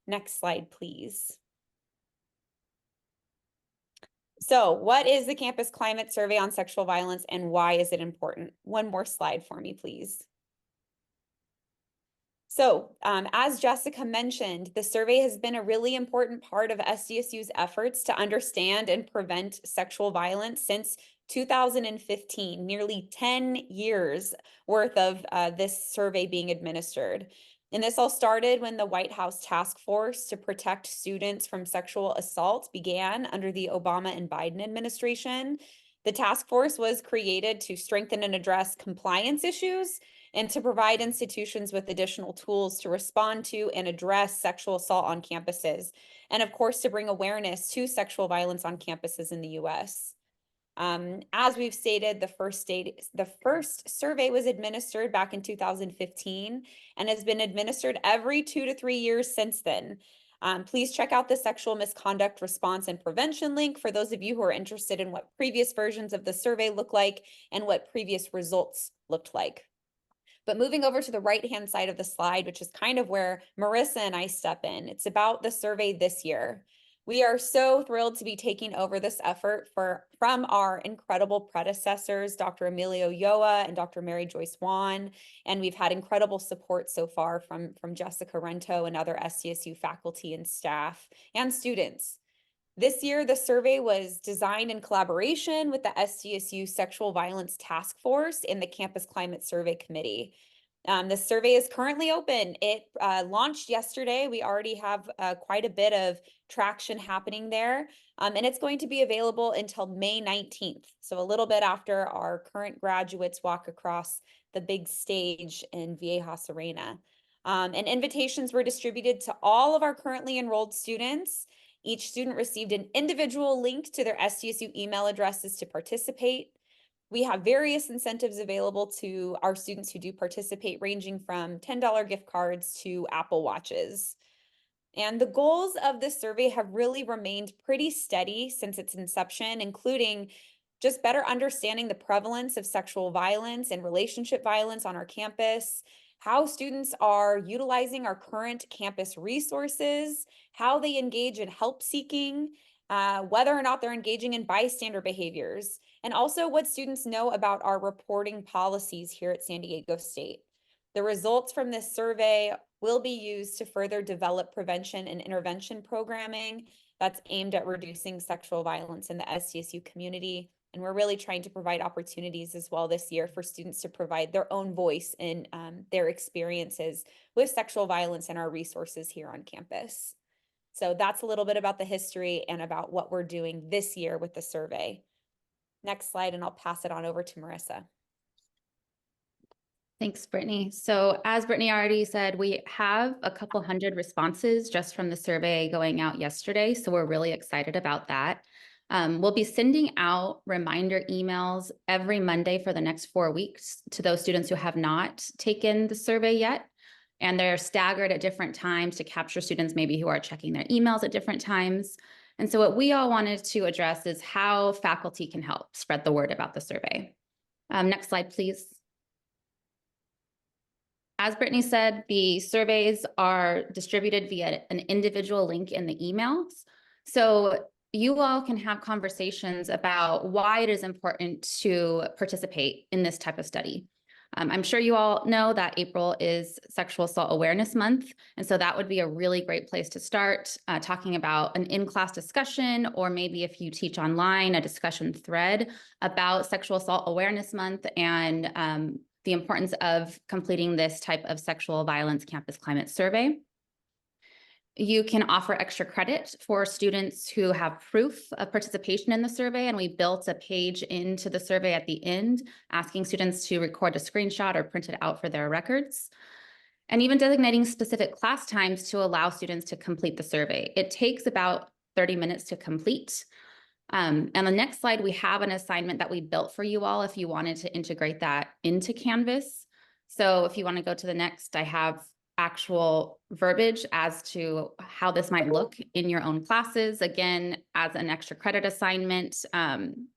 Next slide, please. So what is the Campus Climate Survey on Sexual Violence and why is it important? One more slide for me, please. So as Jessica mentioned, the survey has been a really important part of SDSU's efforts to understand and prevent sexual violence since 2015, nearly 10 years worth of this survey being administered. And this all started when the White House Task Force to Protect Students from Sexual Assault began under the Obama and Biden administration. The task force was created to strengthen and address compliance issues and to provide institutions with additional tools to respond to and address sexual assault on campuses. And of course, to bring awareness to sexual violence on campuses in the US. As we've stated, the first survey was administered back in 2015 and has been administered every 2 to 3 years since then. Please check out the sexual misconduct response and prevention link for those of you who are interested in what previous versions of the survey look like and what previous results looked like. But moving over to the right-hand side of the slide, which is kind of where Marissa and I step in, it's about the survey this year. We are so thrilled to be taking over this effort from our incredible predecessors, Dr. Emilio Yoa and Dr. Mary Joyce Wan. And we've had incredible support so far from Jessica Rento and other SDSU faculty and staff and students. This year, the survey was designed in collaboration with the SDSU Sexual Violence Task Force and the Campus Climate Survey Committee. The survey is currently open. It launched yesterday. We already have quite a bit of traction happening there. And it's going to be available until May 19th. So a little bit after our current graduates walk across the big stage in Viejas Arena. And invitations were distributed to all of our currently enrolled students. Each student received an individual link to their SDSU email addresses to participate. We have various incentives available to our students who do participate, ranging from $10 gift cards to Apple Watches. And the goals of this survey have really remained pretty steady since its inception, including just better understanding the prevalence of sexual violence and relationship violence on our campus, how students are utilizing our current campus resources, how they engage in help seeking, whether or not they're engaging in bystander behaviors, and also what students know about our reporting policies here at San Diego State. The results from this survey will be used to further develop prevention and intervention programming that's aimed at reducing sexual violence in the SDSU community. And we're really trying to provide opportunities as well this year for students to provide their own voice in their experiences with sexual violence and our resources here on campus. So that's a little bit about the history and about what we're doing this year with the survey. Next slide, and I'll pass it on over to Marissa. Thanks, Brittany. So as Brittany already said, we have a couple hundred responses just from the survey going out yesterday. So we're really excited about that. We'll be sending out reminder emails every Monday for the next 4 weeks to those students who have not taken the survey yet. And they're staggered at different times to capture students maybe who are checking their emails at different times. And so what we all wanted to address is how faculty can help spread the word about the survey. Next slide, please. As Brittany said, the surveys are distributed via an individual link in the emails. So you all can have conversations about why it is important to participate in this type of study. I'm sure you all know that April is Sexual Assault Awareness Month, and so that would be a really great place to start talking about an in-class discussion, or maybe if you teach online, a discussion thread about Sexual Assault Awareness Month and the importance of completing this type of sexual violence campus climate survey. You can offer extra credit for students who have proof of participation in the survey, and we built a page into the survey at the end, asking students to record a screenshot or print it out for their records. And even designating specific class times to allow students to complete the survey. It takes about 30 minutes to complete. And the next slide, we have an assignment that we built for you all if you wanted to integrate that into Canvas. So if you want to go to the next, I have actual verbiage as to how this might look in your own classes. Again, as an extra credit assignment,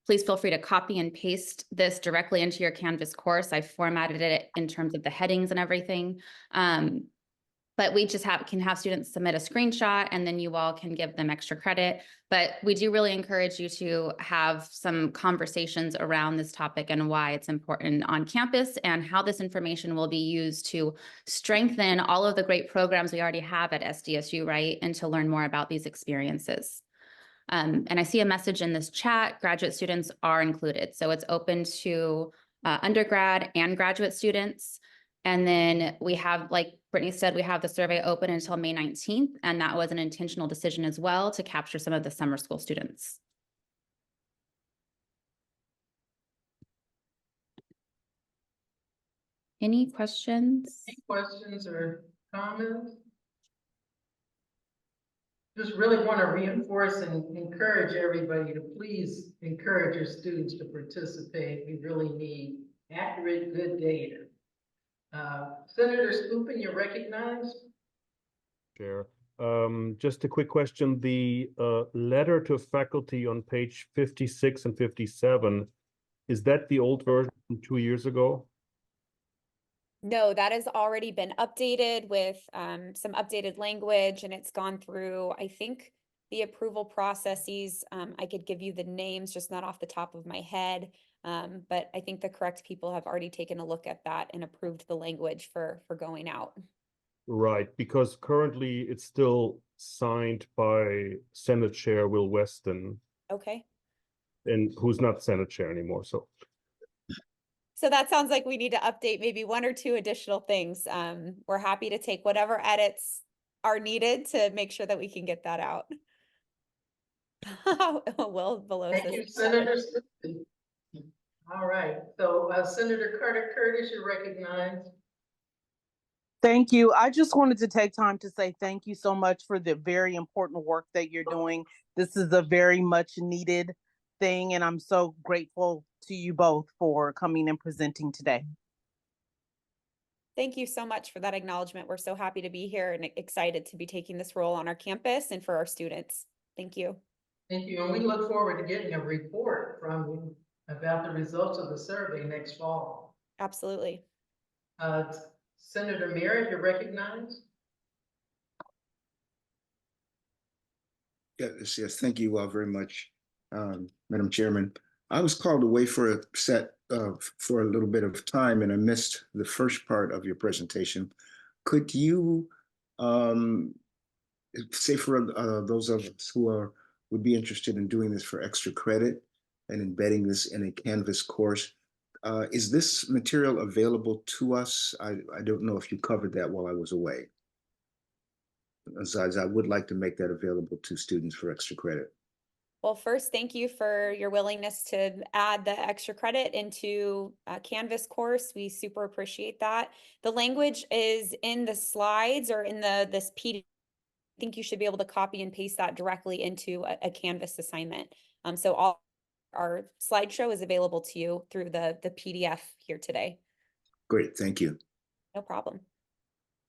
please feel free to copy and paste this directly into your Canvas course. I formatted it in terms of the headings and everything. But But we just can have students submit a screenshot and then you all can give them extra credit. But we do really encourage you to have some conversations around this topic and why it's important on campus and how this information will be used to strengthen all of the great programs we already have at SDSU, right? And to learn more about these experiences. And I see a message in this chat, graduate students are included. So it's open to undergrad and graduate students. And then we have, like Brittany said, we have the survey open until May 19th, and that was an intentional decision as well to capture some of the summer school students. Any questions? Any questions or comments? Just really want to reinforce and encourage everybody to please encourage your students to participate. We really need accurate, good data. Senator Stupin, you're recognized. Chair. Just a quick question. The letter to faculty on page 56 and 57, is that the old version from 2 years ago? No, that has already been updated with some updated language, and it's gone through, I think, the approval processes. I could give you the names, just not off the top of my head. But I think the correct people have already taken a look at that and approved the language for going out. Right, because currently it's still signed by Senate Chair Will Weston, Okay. and who's not Senate Chair anymore. So that sounds like we need to update maybe 1 or 2 additional things. We're happy to take whatever edits are needed to make sure that we can get that out. Will Velosa. Thank you, Senator Stupin. All right, so Senator Carter Curtis, you're recognized. Thank you. I just wanted to take time to say thank you so much for the very important work that you're doing. This is a very much needed thing, and I'm so grateful to you both for coming and presenting today. Thank you so much for that acknowledgement. We're so happy to be here and excited to be taking this role on our campus and for our students. Thank you. Thank you, and we look forward to getting a report from you about the results of the survey next fall. Absolutely. Senator Merritt, you're recognized. Yes, thank you all very much, Madam Chairman. I was called away for a little bit of time, and I missed the first part of your presentation. Could you say for those of us who would be interested in doing this for extra credit and embedding this in a Canvas course, is this material available to us? I don't know if you covered that while I was away. As I would like to make that available to students for extra credit. Well, first, thank you for your willingness to add the extra credit into a Canvas course. We super appreciate that. The language is in the slides or in this PDF. I think you should be able to copy and paste that directly into a Canvas assignment. So all our slideshow is available to you through the PDF here today. Great, thank you. No problem.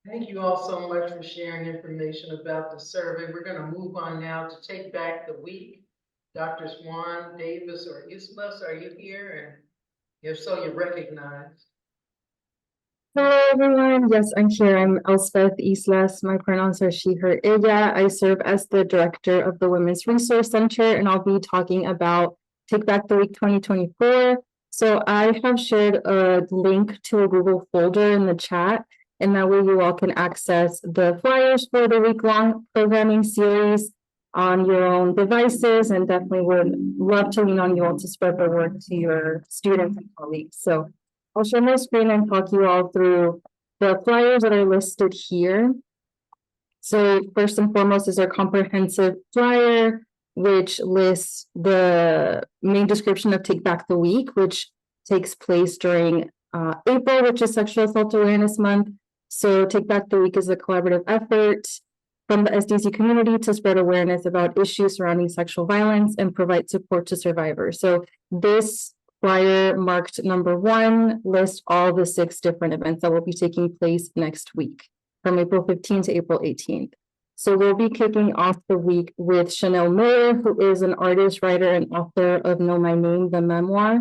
Thank you all so much for sharing information about the survey. We're going to move on now to Take Back the Week. Dr. Swan, Davis, or Islas, are you here? And if so, you're recognized. Hello, everyone. Yes, I'm here. I'm Elspeth Islas. My pronouns are she, her, ella. I serve as the director of the Women's Resource Center, and I'll be talking about Take Back the Week 2024. So I have shared a link to a Google folder in the chat, and that way you all can access the flyers for the week-long programming series on your own devices, and definitely would love to lean on you all to spread the word to your students and colleagues. So I'll share my screen and talk you all through the flyers that are listed here. So first and foremost is our comprehensive flyer, which lists the main description of Take Back the Week, which takes place during April, which is Sexual Assault Awareness Month. So Take Back the Week is a collaborative effort from the SDSU community to spread awareness about issues surrounding sexual violence and provide support to survivors. So this flyer marked number 1 lists all the 6 different events that will be taking place next week from April 15th to April 18th. So we'll be kicking off the week with Chanel Miller, who is an artist, writer, and author of Know My Name, the memoir,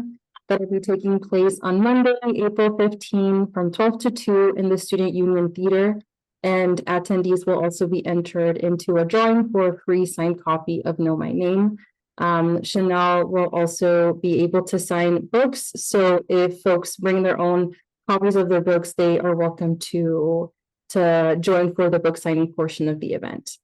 that will be taking place on Monday, April 15 from 12 to 2 in the Student Union Theater. And attendees will also be entered into a drawing for a free signed copy of Know My Name. Chanel will also be able to sign books. So if folks bring their own copies of their books, they are welcome to join for the book signing portion of the event.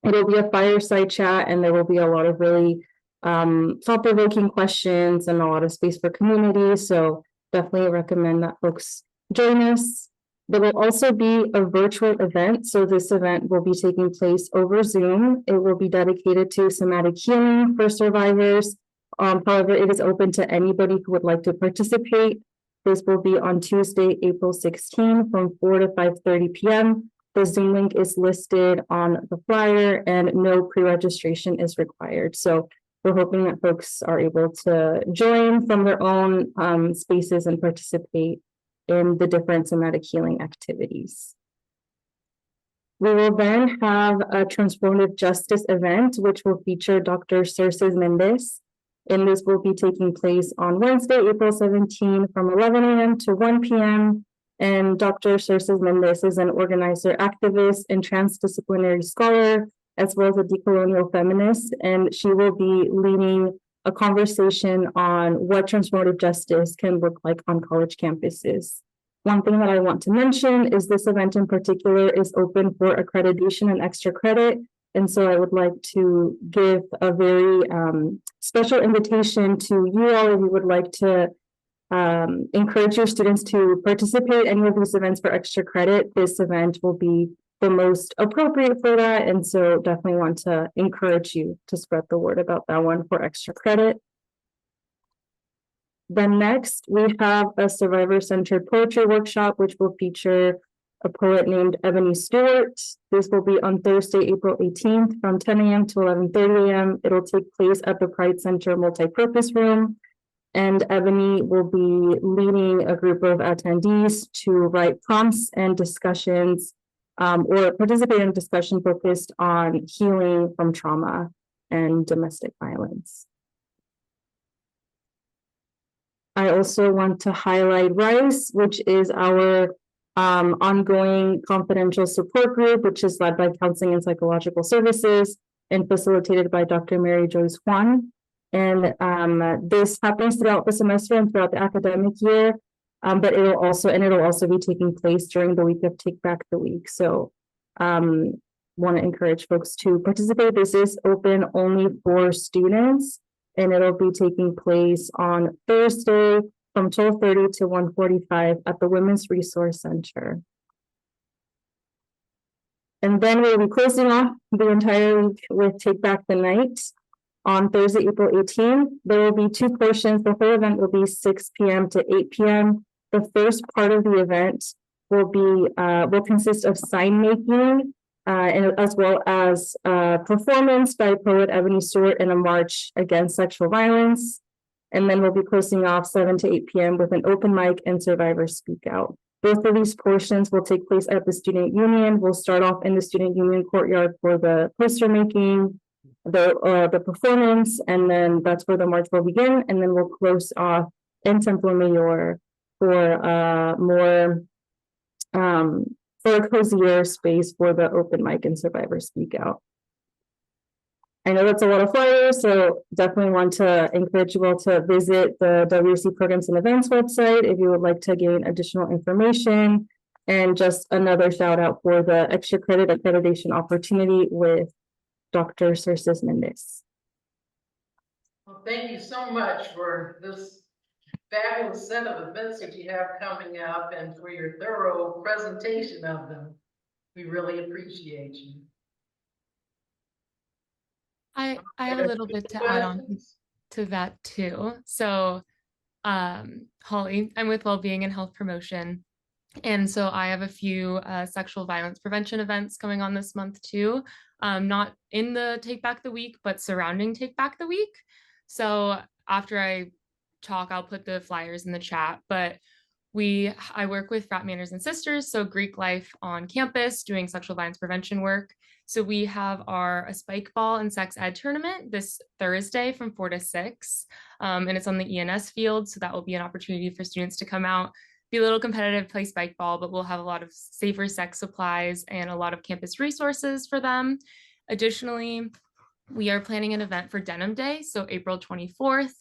It'll be a fireside chat, and there will be a lot of really thought-provoking questions and a lot of space for community. So definitely recommend that folks join us. There will also be a virtual event. So this event will be taking place over Zoom. It will be dedicated to somatic healing for survivors. However, it is open to anybody who would like to participate. This will be on Tuesday, April 16 from 4 to 5:30 p.m. The Zoom link is listed on the flyer and no pre-registration is required. So we're hoping that folks are able to join from their own spaces and participate in the different somatic healing activities. We will then have a transformative justice event, which will feature Dr. Circes Mendez. And this will be taking place on Wednesday, April 17 from 11 a.m. to 1 p.m. And Dr. Circes Mendez is an organizer, activist, and transdisciplinary scholar, as well as a decolonial feminist. And she will be leading a conversation on what transformative justice can look like on college campuses. One thing that I want to mention is this event in particular is open for accreditation and extra credit. And so I would like to give a very special invitation to you all if you would like to encourage your students to participate in any of these events for extra credit. This event will be the most appropriate for that. And so definitely want to encourage you to spread the word about that one for extra credit. Then next, we have a survivor-centered poetry workshop, which will feature a poet named Ebony Stewart. This will be on Thursday, April 18th from 10 a.m. to 11:30 a.m. It'll take place at the Pride Center multipurpose room. And Ebony will be leading a group of attendees to write prompts and discussions or participate in discussion focused on healing from trauma and domestic violence. I also want to highlight RISE, which is our ongoing confidential support group, which is led by Counseling and Psychological Services and facilitated by Dr. Mary Joyce Juan. And this happens throughout the semester and throughout the academic year, but it'll also be taking place during the week of Take Back the Week. So want to encourage folks to participate. This is open only for students, and it'll be taking place on Thursday from 12:30 to 1:45 at the Women's Resource Center. And then we'll be closing off the entire week with Take Back the Night. On Thursday, April 18th, there will be two portions. The whole event will be 6 p.m. to 8 p.m. The first part of the event will consist of sign making, and as well as performance by poet Ebony Stewart in a march against sexual violence. And then we'll be closing off 7 to 8 p.m. with an open mic and survivor speak out. Both of these portions will take place at the Student Union. We'll start off in the Student Union courtyard for the poster making, the performance, and then that's where the march will begin. And then we'll close off in Templo Mayor for for a cozier space for the open mic and survivor speak out. I know that's a lot of flyers, so definitely want to encourage you all to visit the WC Programs and Events website if you would like to gain additional information. And just another shout out for the extra credit accreditation opportunity with Dr. Circes Mendez. Well, thank you so much for this fabulous set of events that you have coming up and for your thorough presentation of them. We really appreciate you. I have a little bit to add on to that too. So, Holly, I'm with Wellbeing and Health Promotion. And so I have a few sexual violence prevention events coming on this month too. Not in the Take Back the Week, but surrounding Take Back the Week. So after I talk, I'll put the flyers in the chat, but I work with Frat Manners and Sisters, so Greek life on campus doing sexual violence prevention work. So we have a spike ball and sex ed tournament this Thursday from 4 to 6, and it's on the ENS field. So that will be an opportunity for students to come out, be a little competitive, play spike ball, but we'll have a lot of safer sex supplies and a lot of campus resources for them. Additionally, we are planning an event for Denim Day, so April 24th.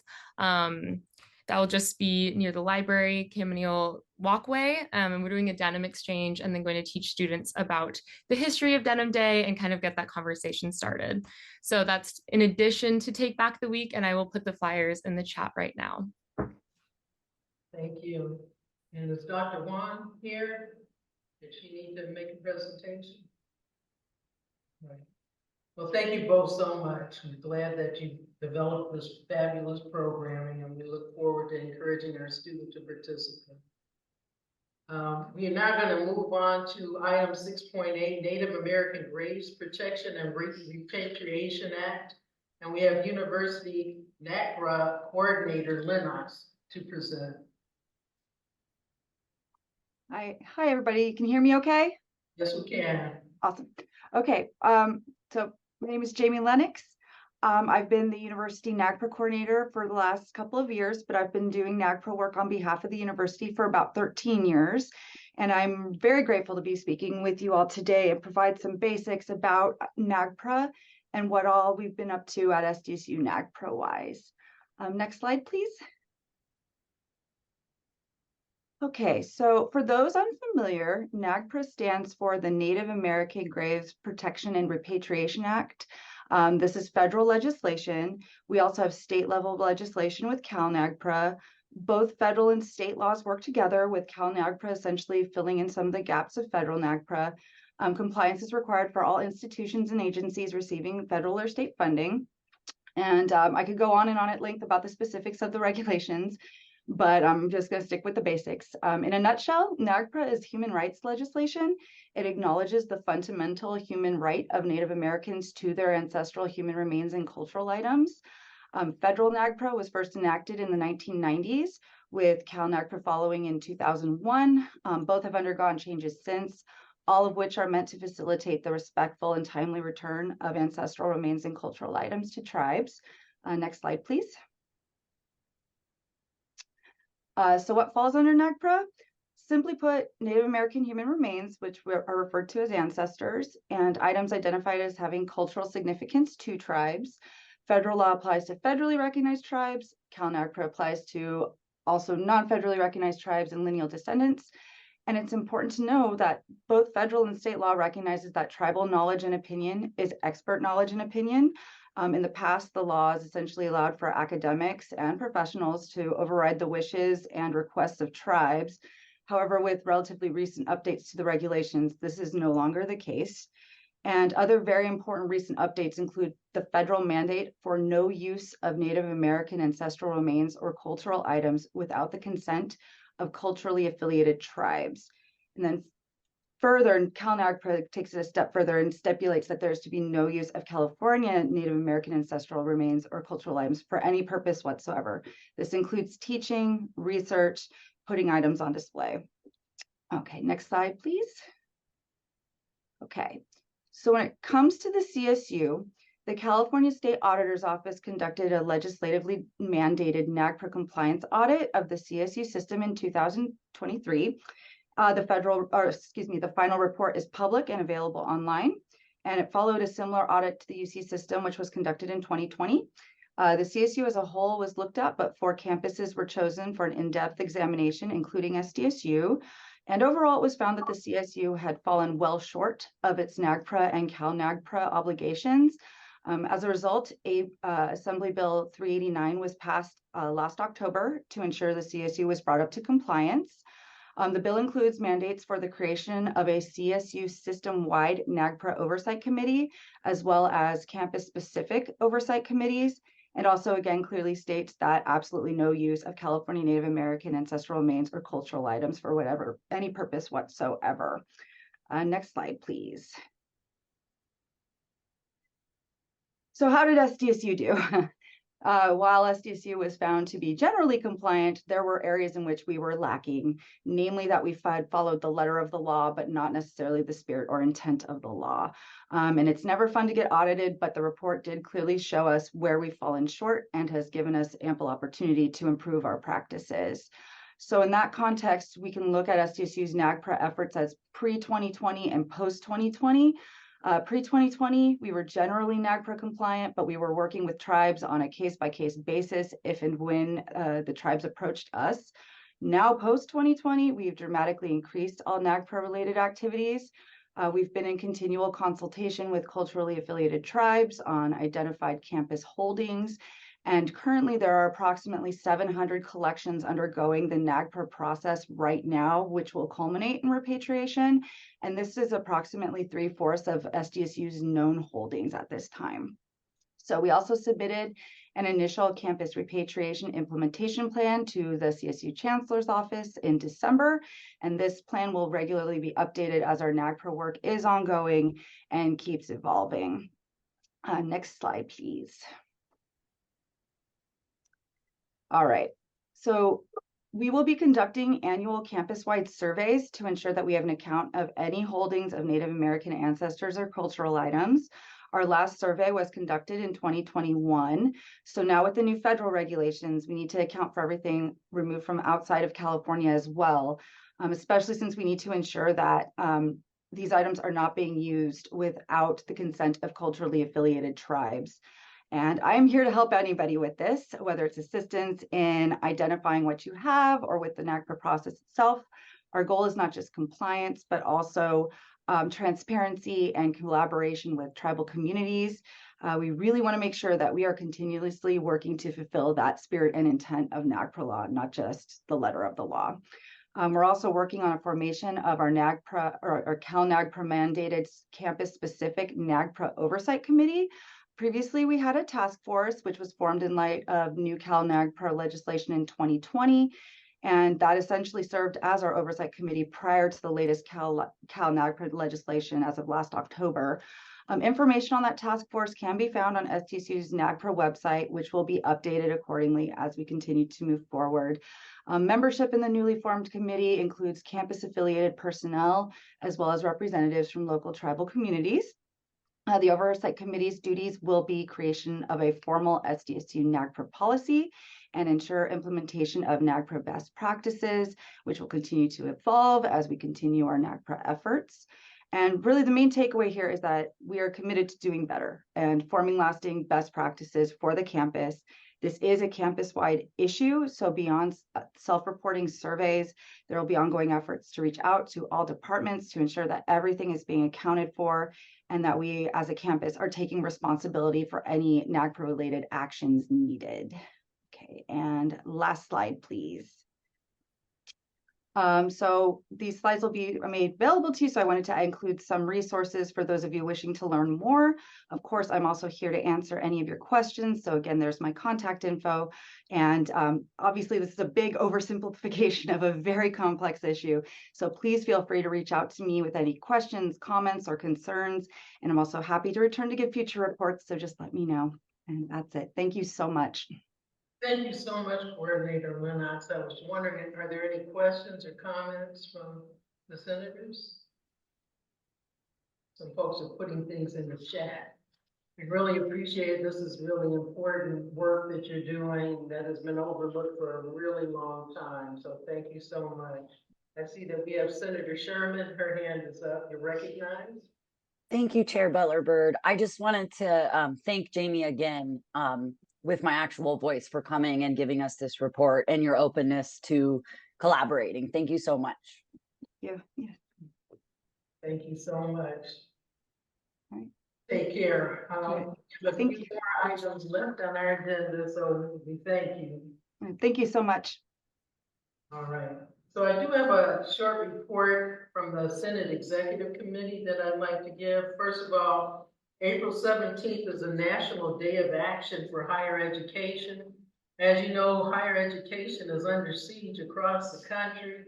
That will just be near the library, Campanile Walkway, and we're doing a denim exchange and then going to teach students about the history of Denim Day and kind of get that conversation started. So that's in addition to Take Back the Week, and I will put the flyers in the chat right now. Thank you. And is Dr. Wan here? Did she need to make a presentation? Right. Well, thank you both so much. I'm glad that you developed this fabulous programming, and we look forward to encouraging our students to participate. We are now going to move on to item 6.8, Native American Graves Protection and Repatriation Act. And we have University NAGPRA Coordinator Lennox to present. Hi, everybody. Can you hear me okay? Yes, we can. Awesome. Okay, so my name is Jamie Lennox. I've been the University NAGPRA coordinator for the last couple of years, but I've been doing NAGPRA work on behalf of the university for about 13 years. And I'm very grateful to be speaking with you all today and provide some basics about NAGPRA and what all we've been up to at SDSU NAGPRA-wise. Next slide, please. Okay, so for those unfamiliar, NAGPRA stands for the Native American Graves Protection and Repatriation Act. This is federal legislation. We also have state level legislation with CalNAGPRA. Both federal and state laws work together, with CalNAGPRA essentially filling in some of the gaps of federal NAGPRA. Compliance is required for all institutions and agencies receiving federal or state funding. And I could go on and on at length about the specifics of the regulations, but I'm just going to stick with the basics. In a nutshell, NAGPRA is human rights legislation. It acknowledges the fundamental human right of Native Americans to their ancestral human remains and cultural items. Federal NAGPRA was first enacted in the 1990s, with CalNAGPRA following in 2001. Both have undergone changes since, all of which are meant to facilitate the respectful and timely return of ancestral remains and cultural items to tribes. Next slide, please. So what falls under NAGPRA? Simply put, Native American human remains, which are referred to as ancestors, and items identified as having cultural significance to tribes. Federal law applies to federally recognized tribes. CalNAGPRA applies to also non-federally recognized tribes and lineal descendants. And it's important to know that both federal and state law recognizes that tribal knowledge and opinion is expert knowledge and opinion. In the past, the laws essentially allowed for academics and professionals to override the wishes and requests of tribes. However, with relatively recent updates to the regulations, this is no longer the case. And other very important recent updates include the federal mandate for no use of Native American ancestral remains or cultural items without the consent of culturally affiliated tribes. And then further, CalNAGPRA takes it a step further and stipulates that there's to be no use of California Native American ancestral remains or cultural items for any purpose whatsoever. This includes teaching, research, putting items on display. Okay, next slide, please. Okay, so when it comes to the CSU, the California State Auditor's Office conducted a legislatively mandated NAGPRA compliance audit of the CSU system in 2023. The final report is public and available online, and it followed a similar audit to the UC system, which was conducted in 2020. The CSU as a whole was looked at, but 4 campuses were chosen for an in-depth examination, including SDSU. And overall, it was found that the CSU had fallen well short of its NAGPRA and CalNAGPRA obligations. As a result, Assembly Bill 389 was passed last October to ensure the CSU was brought up to compliance. The bill includes mandates for the creation of a CSU system-wide NAGPRA oversight committee, as well as campus-specific oversight committees, and also again clearly states that absolutely no use of California Native American ancestral remains or cultural items for any purpose whatsoever. Next slide, please. So how did SDSU do? While SDSU was found to be generally compliant, there were areas in which we were lacking, namely that we followed the letter of the law, but not necessarily the spirit or intent of the law. And it's never fun to get audited, but the report did clearly show us where we've fallen short and has given us ample opportunity to improve our practices. So in that context, we can look at SDSU's NAGPRA efforts as pre-2020 and post-2020. Pre-2020, we were generally NAGPRA compliant, but we were working with tribes on a case-by-case basis if and when the tribes approached us. Now, post-2020, we've dramatically increased all NAGPRA-related activities. We've been in continual consultation with culturally affiliated tribes on identified campus holdings. And currently there are approximately 700 collections undergoing the NAGPRA process right now, which will culminate in repatriation. And this is approximately 3/4 of SDSU's known holdings at this time. So we also submitted an initial campus repatriation implementation plan to the CSU Chancellor's Office in December. And this plan will regularly be updated as our NAGPRA work is ongoing and keeps evolving. Next slide, please. All right, so we will be conducting annual campus-wide surveys to ensure that we have an account of any holdings of Native American ancestors or cultural items. Our last survey was conducted in 2021. So now with the new federal regulations, we need to account for everything removed from outside of California as well, especially since we need to ensure that these items are not being used without the consent of culturally affiliated tribes. And I'm here to help anybody with this, whether it's assistance in identifying what you have or with the NAGPRA process itself. Our goal is not just compliance, but also transparency and collaboration with tribal communities. We really want to make sure that we are continuously working to fulfill that spirit and intent of NAGPRA law, not just the letter of the law. We're also working on a formation of our NAGPRA or Cal-NAGPRA mandated campus-specific NAGPRA oversight committee. Previously, we had a task force, which was formed in light of new Cal-NAGPRA legislation in 2020, and that essentially served as our oversight committee prior to the latest Cal-NAGPRA legislation as of last October. Information on that task force can be found on SDSU's NAGPRA website, which will be updated accordingly as we continue to move forward. Membership in the newly formed committee includes campus-affiliated personnel, as well as representatives from local tribal communities. The Oversight Committee's duties will be creation of a formal SDSU NAGPRA policy and ensure implementation of NAGPRA best practices, which will continue to evolve as we continue our NAGPRA efforts. And really the main takeaway here is that we are committed to doing better and forming lasting best practices for the campus. This is a campus-wide issue, so beyond self-reporting surveys, there will be ongoing efforts to reach out to all departments to ensure that everything is being accounted for and that we as a campus are taking responsibility for any NAGPRA-related actions needed. Okay, and last slide, please. So these slides will be made available to you, so I wanted to include some resources for those of you wishing to learn more. Of course, I'm also here to answer any of your questions. So again, there's my contact info. And obviously, this is a big oversimplification of a very complex issue. So please feel free to reach out to me with any questions, comments, or concerns. And I'm also happy to return to give future reports, so just let me know. And that's it. Thank you so much. Thank you so much, Coordinator Lennox. I was wondering, are there any questions or comments from the senators? Some folks are putting things in the chat. We really appreciate it. This is really important work that you're doing that has been overlooked for a really long time. So thank you so much. I see that we have Senator Sherman. Her hand is up. You're recognized. Thank you, Chair Butler-Byrd. I just wanted to thank Jamie again with my actual voice for coming and giving us this report and your openness to collaborating. Thank you so much. Yeah. Thank you so much. All right. Take care. There's a few more items left on our agenda, so we thank you. Thank you so much. All right. So I do have a short report from the Senate Executive Committee that I'd like to give. First of all, April 17th is a National Day of Action for Higher Education. As you know, higher education is under siege across the country.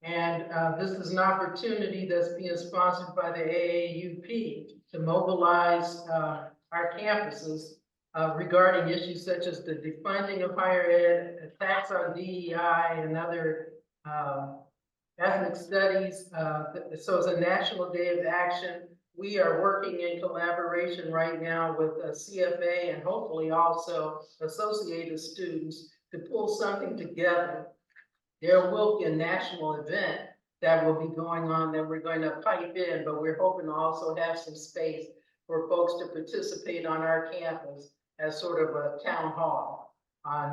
And this is an opportunity that's being sponsored by the AAUP to mobilize our campuses regarding issues such as the defunding of higher ed, attacks on DEI, and other ethnic studies. So it's a National Day of Action. We are working in collaboration right now with CFA and hopefully also associated students to pull something together There will be a national event that will be going on that we're going to pipe in, but we're hoping to also have some space for folks to participate on our campus as sort of a town hall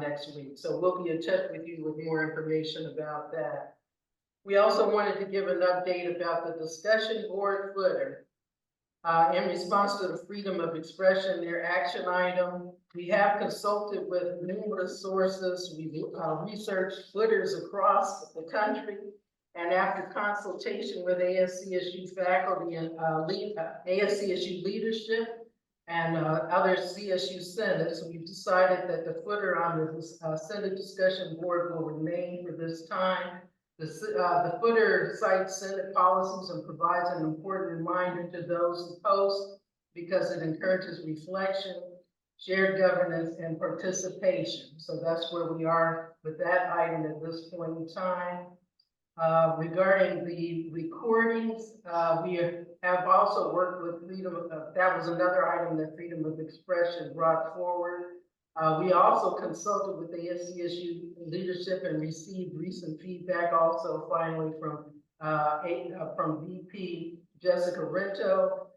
next week. So we'll be in touch with you with more information about that. We also wanted to give an update about the discussion board footer. In response to the freedom of expression, their action item, we have consulted with numerous sources. We researched footers across the country. And after consultation with ASCSU faculty and ASCSU leadership and other CSU senates, we've decided that the footer on the Senate discussion board will remain for this time. The footer cites Senate policies and provides an important reminder to those who post because it encourages reflection, shared governance, and participation. So that's where we are with that item at this point in time. Regarding the recordings, we have also worked with freedom of, that was another item that freedom of expression brought forward. We also consulted with the SDSU leadership and received recent feedback also finally from VP Jessica Rento.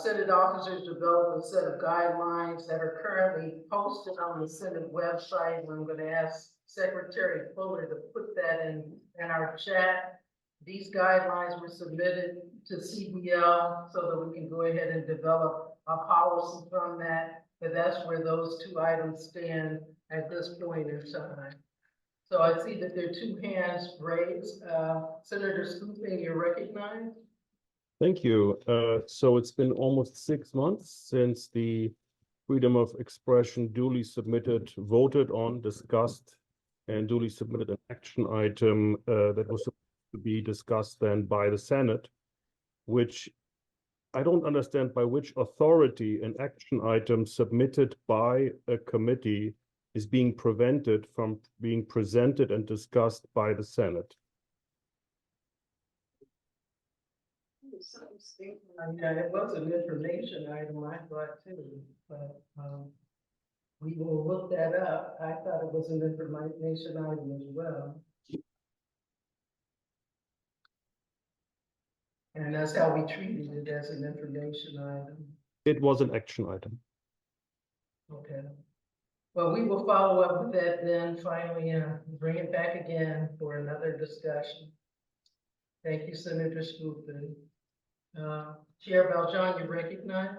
Senate officers developed a set of guidelines that are currently posted on the Senate website. And I'm going to ask Secretary Fuller to put that in our chat. These guidelines were submitted to CBL so that we can go ahead and develop a policy from that. But that's where those two items stand at this point in time. So I see that there are two hands raised. Senator Scooping, you're recognized. Thank you. So it's been almost 6 months since the freedom of expression duly submitted, voted on, discussed, and duly submitted an action item that was supposed to be discussed then by the Senate, which I don't understand by which authority an action item submitted by a committee is being prevented from being presented and discussed by the Senate. Yeah, it was an information item, I thought too, but we will look that up. I thought it was an information item as well. And that's how we treated it, as an information item. It was an action item. Okay. Well, we will follow up with that then finally and bring it back again for another discussion. Thank you, Senator Scoopin. Chair Valjean, you recognize?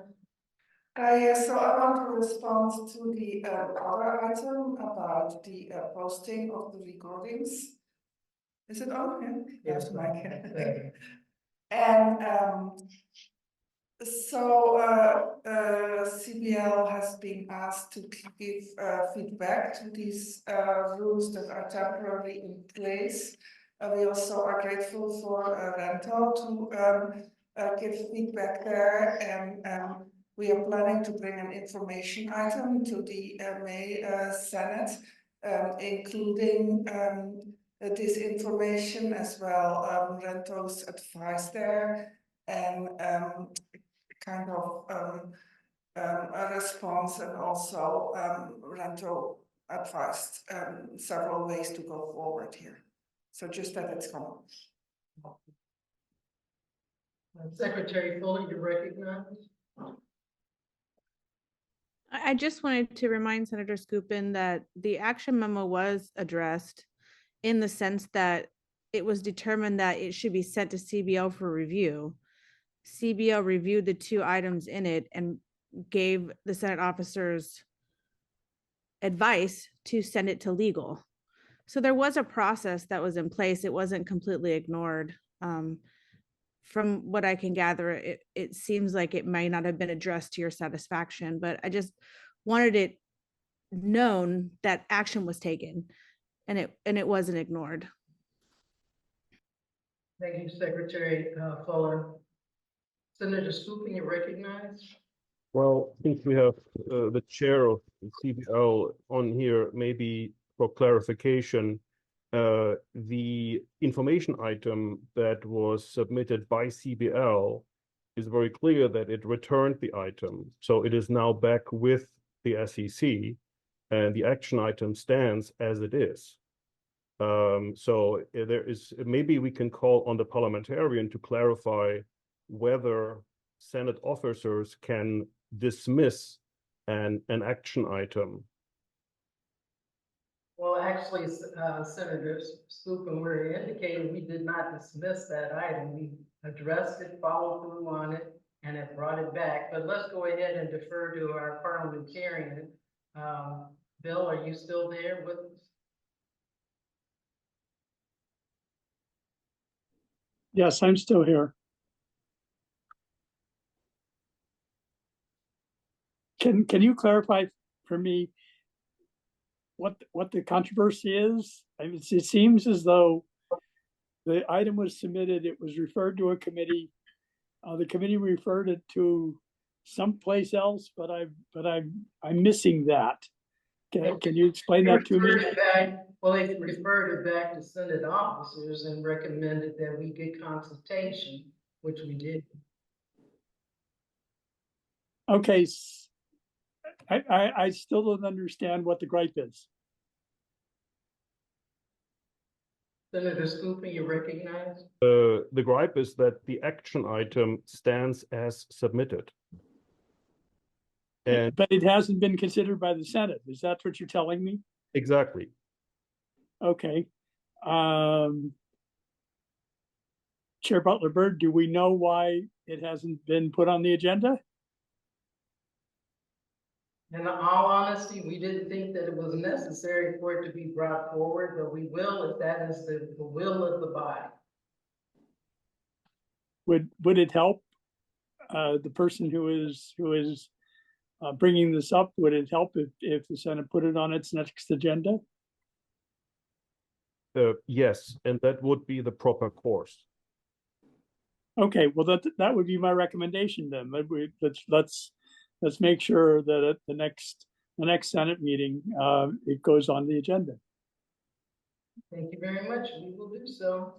Yes, so I want to respond to the other item about the posting of the recordings. Is it on? Yes, Mike. And so CBL has been asked to give feedback to these rules that are temporarily in place. We also are grateful for Rental to give feedback there, and we are planning to bring an information item to the May Senate, including this information as well, Rental's advice there, and kind of a response, and also Rental advised several ways to go forward here. So just that it's coming. Secretary Fuller, you recognize? I just wanted to remind Senator Scoopin that the action memo was addressed in the sense that it was determined that it should be sent to CBL for review. CBL reviewed the two items in it and gave the Senate officers advice to send it to legal. So there was a process that was in place. It wasn't completely ignored. From what I can gather, it seems like it might not have been addressed to your satisfaction, but I just wanted it known that action was taken and it wasn't ignored. Thank you, Secretary Fuller. Senator Scoopin, you recognize? Well, since we have the chair of CBL on here, maybe for clarification, the information item that was submitted by CBL is very clear that it returned the item. So it is now back with the SEC, and the action item stands as it is. So there is, maybe we can call on the parliamentarian to clarify whether Senate officers can dismiss an action item. Well, actually, Senator Stupin, we're indicating we did not dismiss that item. We addressed it, followed through on it, and have brought it back. But let's go ahead and defer to our parliamentarian. Bill, are you still there with us? Yes, I'm still here. Can you clarify for me what the controversy is? I mean, it seems as though the item was submitted, it was referred to a committee. The committee referred it to someplace else, but I'm missing that. Can you explain that to me? Well, they referred it back to Senate officers and recommended that we get consultation, which we did. Okay, I still don't understand what the gripe is. Senator Scoopin, you recognize? The gripe is that the action item stands as submitted. But it hasn't been considered by the Senate. Is that what you're telling me? Exactly. Okay. Chair Butler-Byrd, do we know why it hasn't been put on the agenda? In all honesty, we didn't think that it was necessary for it to be brought forward, but we will if that is the will of the body. Would it help the person who is bringing this up? Would it help if the Senate put it on its next agenda? Yes, and that would be the proper course. Okay, well that would be my recommendation then. Let's make sure that at the next Senate meeting it goes on the agenda. Thank you very much. We will do so.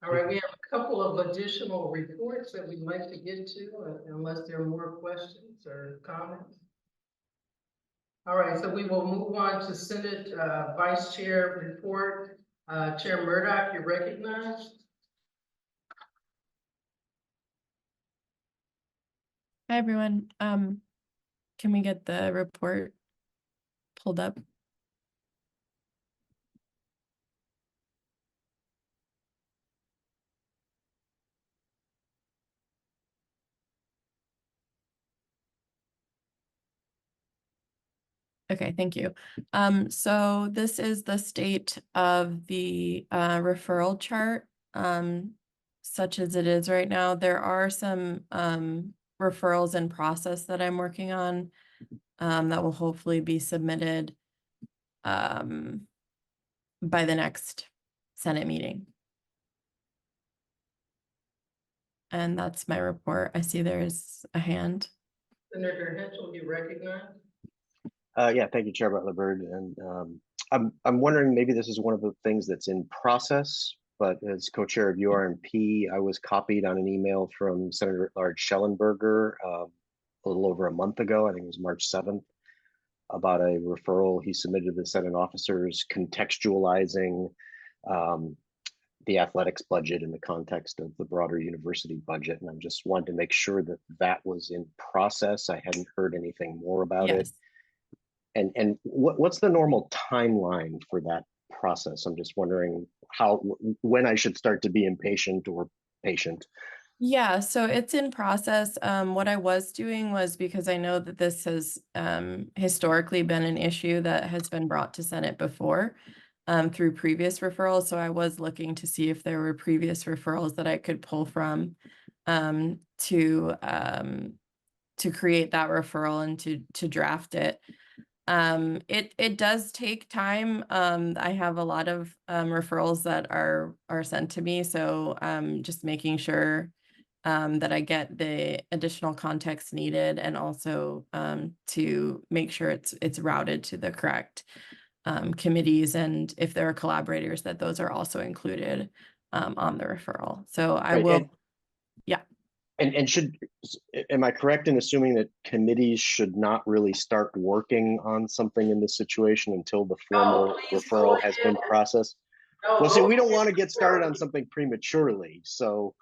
All right, we have a couple of additional reports that we'd like to get to, unless there are more questions or comments. All right, so we will move on to Senate Vice Chair report. Chair Murdoch, you're recognized. Hi, everyone. Can we get the report pulled up? Okay, thank you. So this is the state of the referral chart, such as it is right now. There are some referrals in process that I'm working on that will hopefully be submitted by the next Senate meeting. And that's my report. I see there's a hand. Senator Henschel, you recognized. Yeah, thank you, Chair Butler-Byrd. And I'm wondering, maybe this is one of the things that's in process, but as co-chair of URMP, I was copied on an email from Senator at-Large Schellenberger a little over a month ago, I think it was March 7th, about a referral he submitted to the Senate officers contextualizing the athletics budget in the context of the broader university budget. And I just wanted to make sure that that was in process. I hadn't heard anything more about it. And what's the normal timeline for that process? I'm just wondering when I should start to be impatient or patient. Yeah, so it's in process. What I was doing was, because I know that this has historically been an issue that has been brought to Senate before through previous referrals. So I was looking to see if there were previous referrals that I could pull from to create that referral and to draft it. It does take time. I have a lot of referrals that are sent to me, so just making sure that I get the additional context needed, and also to make sure it's routed to the correct committees, and if there are collaborators, that those are also included on the referral. So I will, yeah. And am I correct in assuming that committees should not really start working on something in this situation until the formal referral has been processed? Well, see, we don't want to get started on something prematurely, so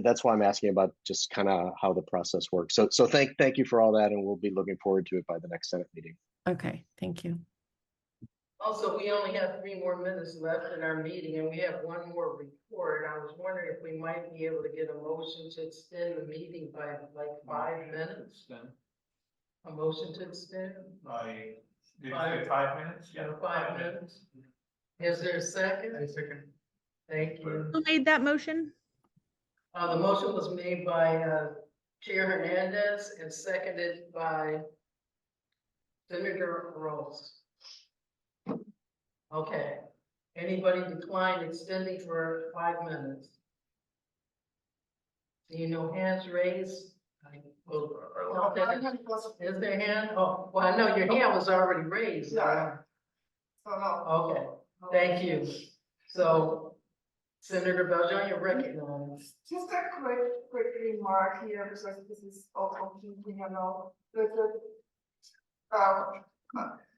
that's why I'm asking about just kind of how the process works. So thank you for all that, and we'll be looking forward to it by the next Senate meeting. Okay, thank you. Also, we only have 3 more minutes left in our meeting, and we have 1 more report. I was wondering if we might be able to get a motion to extend the meeting by like 5 minutes. A motion to extend? Did you say 5 minutes? Yeah, 5 minutes. Is there a second? A second. Thank you. Who made that motion? The motion was made by Chair Hernandez and seconded by Senator Rose. Okay. Anybody decline extending for 5 minutes? Seeing no hands raised? Is there a hand? Oh, well, I know your hand was already raised. Yeah. Okay, thank you. So Senator Beljean, you're recognized. Just a quick remark here, because this is all confusing and all.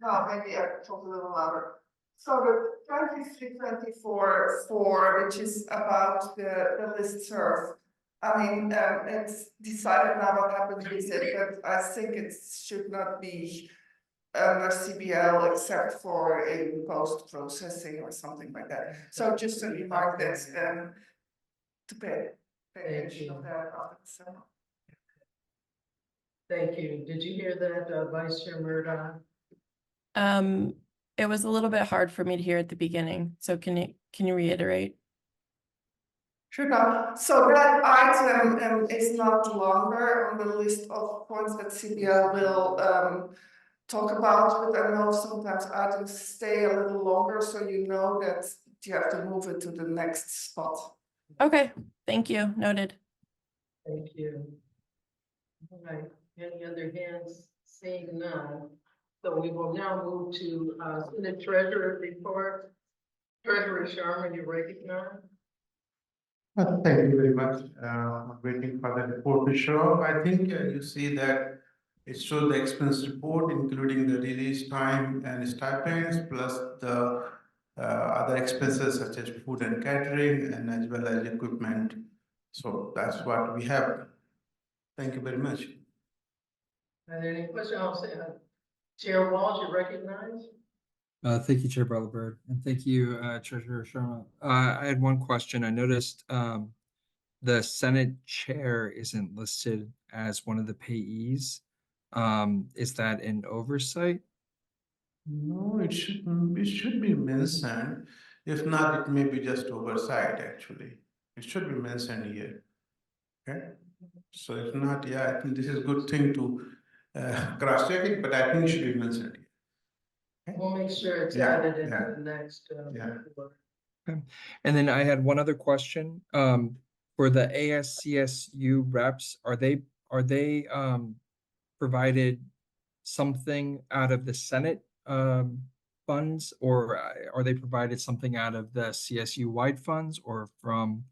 No, maybe I talk a little louder. So the 23-24, which is about the listserv. I mean, it's decided now what happens with it, but I think it should not be under CBL except for in post-processing or something like that. So just a remark that to pay attention of that. So. Thank you. Did you hear that, Vice Chair Murdoch? It was a little bit hard for me to hear at the beginning. So can you reiterate? Sure. So that item is not longer on the list of points that CBL will talk about, but I know sometimes items stay a little longer, so you know that you have to move it to the next spot. Okay, thank you. Noted. Thank you. All right, any other hands? Seeing none. So we will now move to Senate Treasurer report. Treasurer Sharma, you recognize? Thank you very much. I'm waiting for the report to show up. I think you see that it shows the expense report, including the release time and stipends, plus the other expenses such as food and catering, and as well as equipment. So that's what we have. Thank you very much. Are there any questions? I'll say, Chair Walsh, you recognize? Thank you, Chair Butler-Byrd, and thank you, Treasurer Sharma. I had one question. I noticed the Senate chair isn't listed as one of the payees. Is that an oversight? No, it should be mentioned. If not, it may be just oversight, actually. It should be mentioned here. Okay. So if not, yeah, I think this is a good thing to cross-check it, but I think it should be mentioned. We'll make sure it's Yeah, added into yeah. the next. Report. Okay. And then I had one other question. For the ASCSU reps, are they provided something out of the Senate funds, or are they provided something out of the CSU wide funds, or from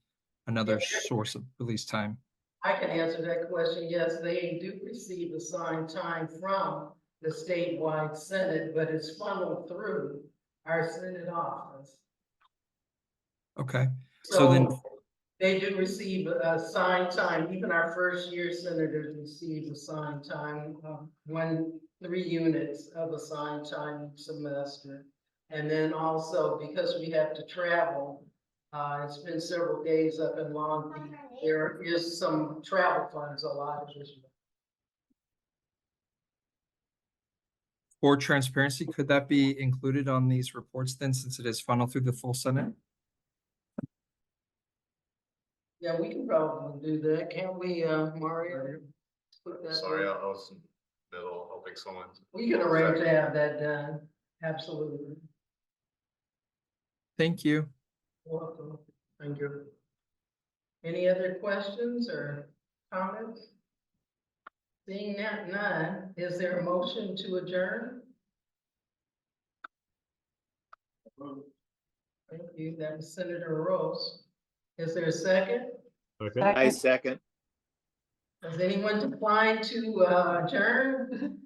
another source of release time? I can answer that question. Yes, they do receive assigned time from the statewide Senate, but it's funneled through our Senate office. Okay. So then they do receive assigned time. Even our first year senators receive assigned time, 3 units of assigned time each semester. And then also because we have to travel, it's been several days up in Long Beach. There is some travel funds allotted as well. for transparency, could that be included on these reports then, since it is funneled through the full Senate? Yeah, we can probably do that. Can't we, Mario? Sorry, I was in the middle of helping someone. We can arrange to have that done. Absolutely. Thank you. Welcome. Thank you. Any other questions or comments? Seeing that none, is there a motion to adjourn? Thank you. That was Senator Rose. Is there a second? I second. Does anyone decline to adjourn?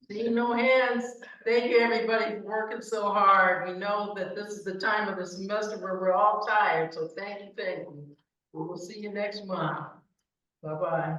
Seeing no hands, thank you, everybody, for working so hard. We know that this is the time of the semester where we're all tired, so thank you, thank you. We will see you next month. Bye-bye.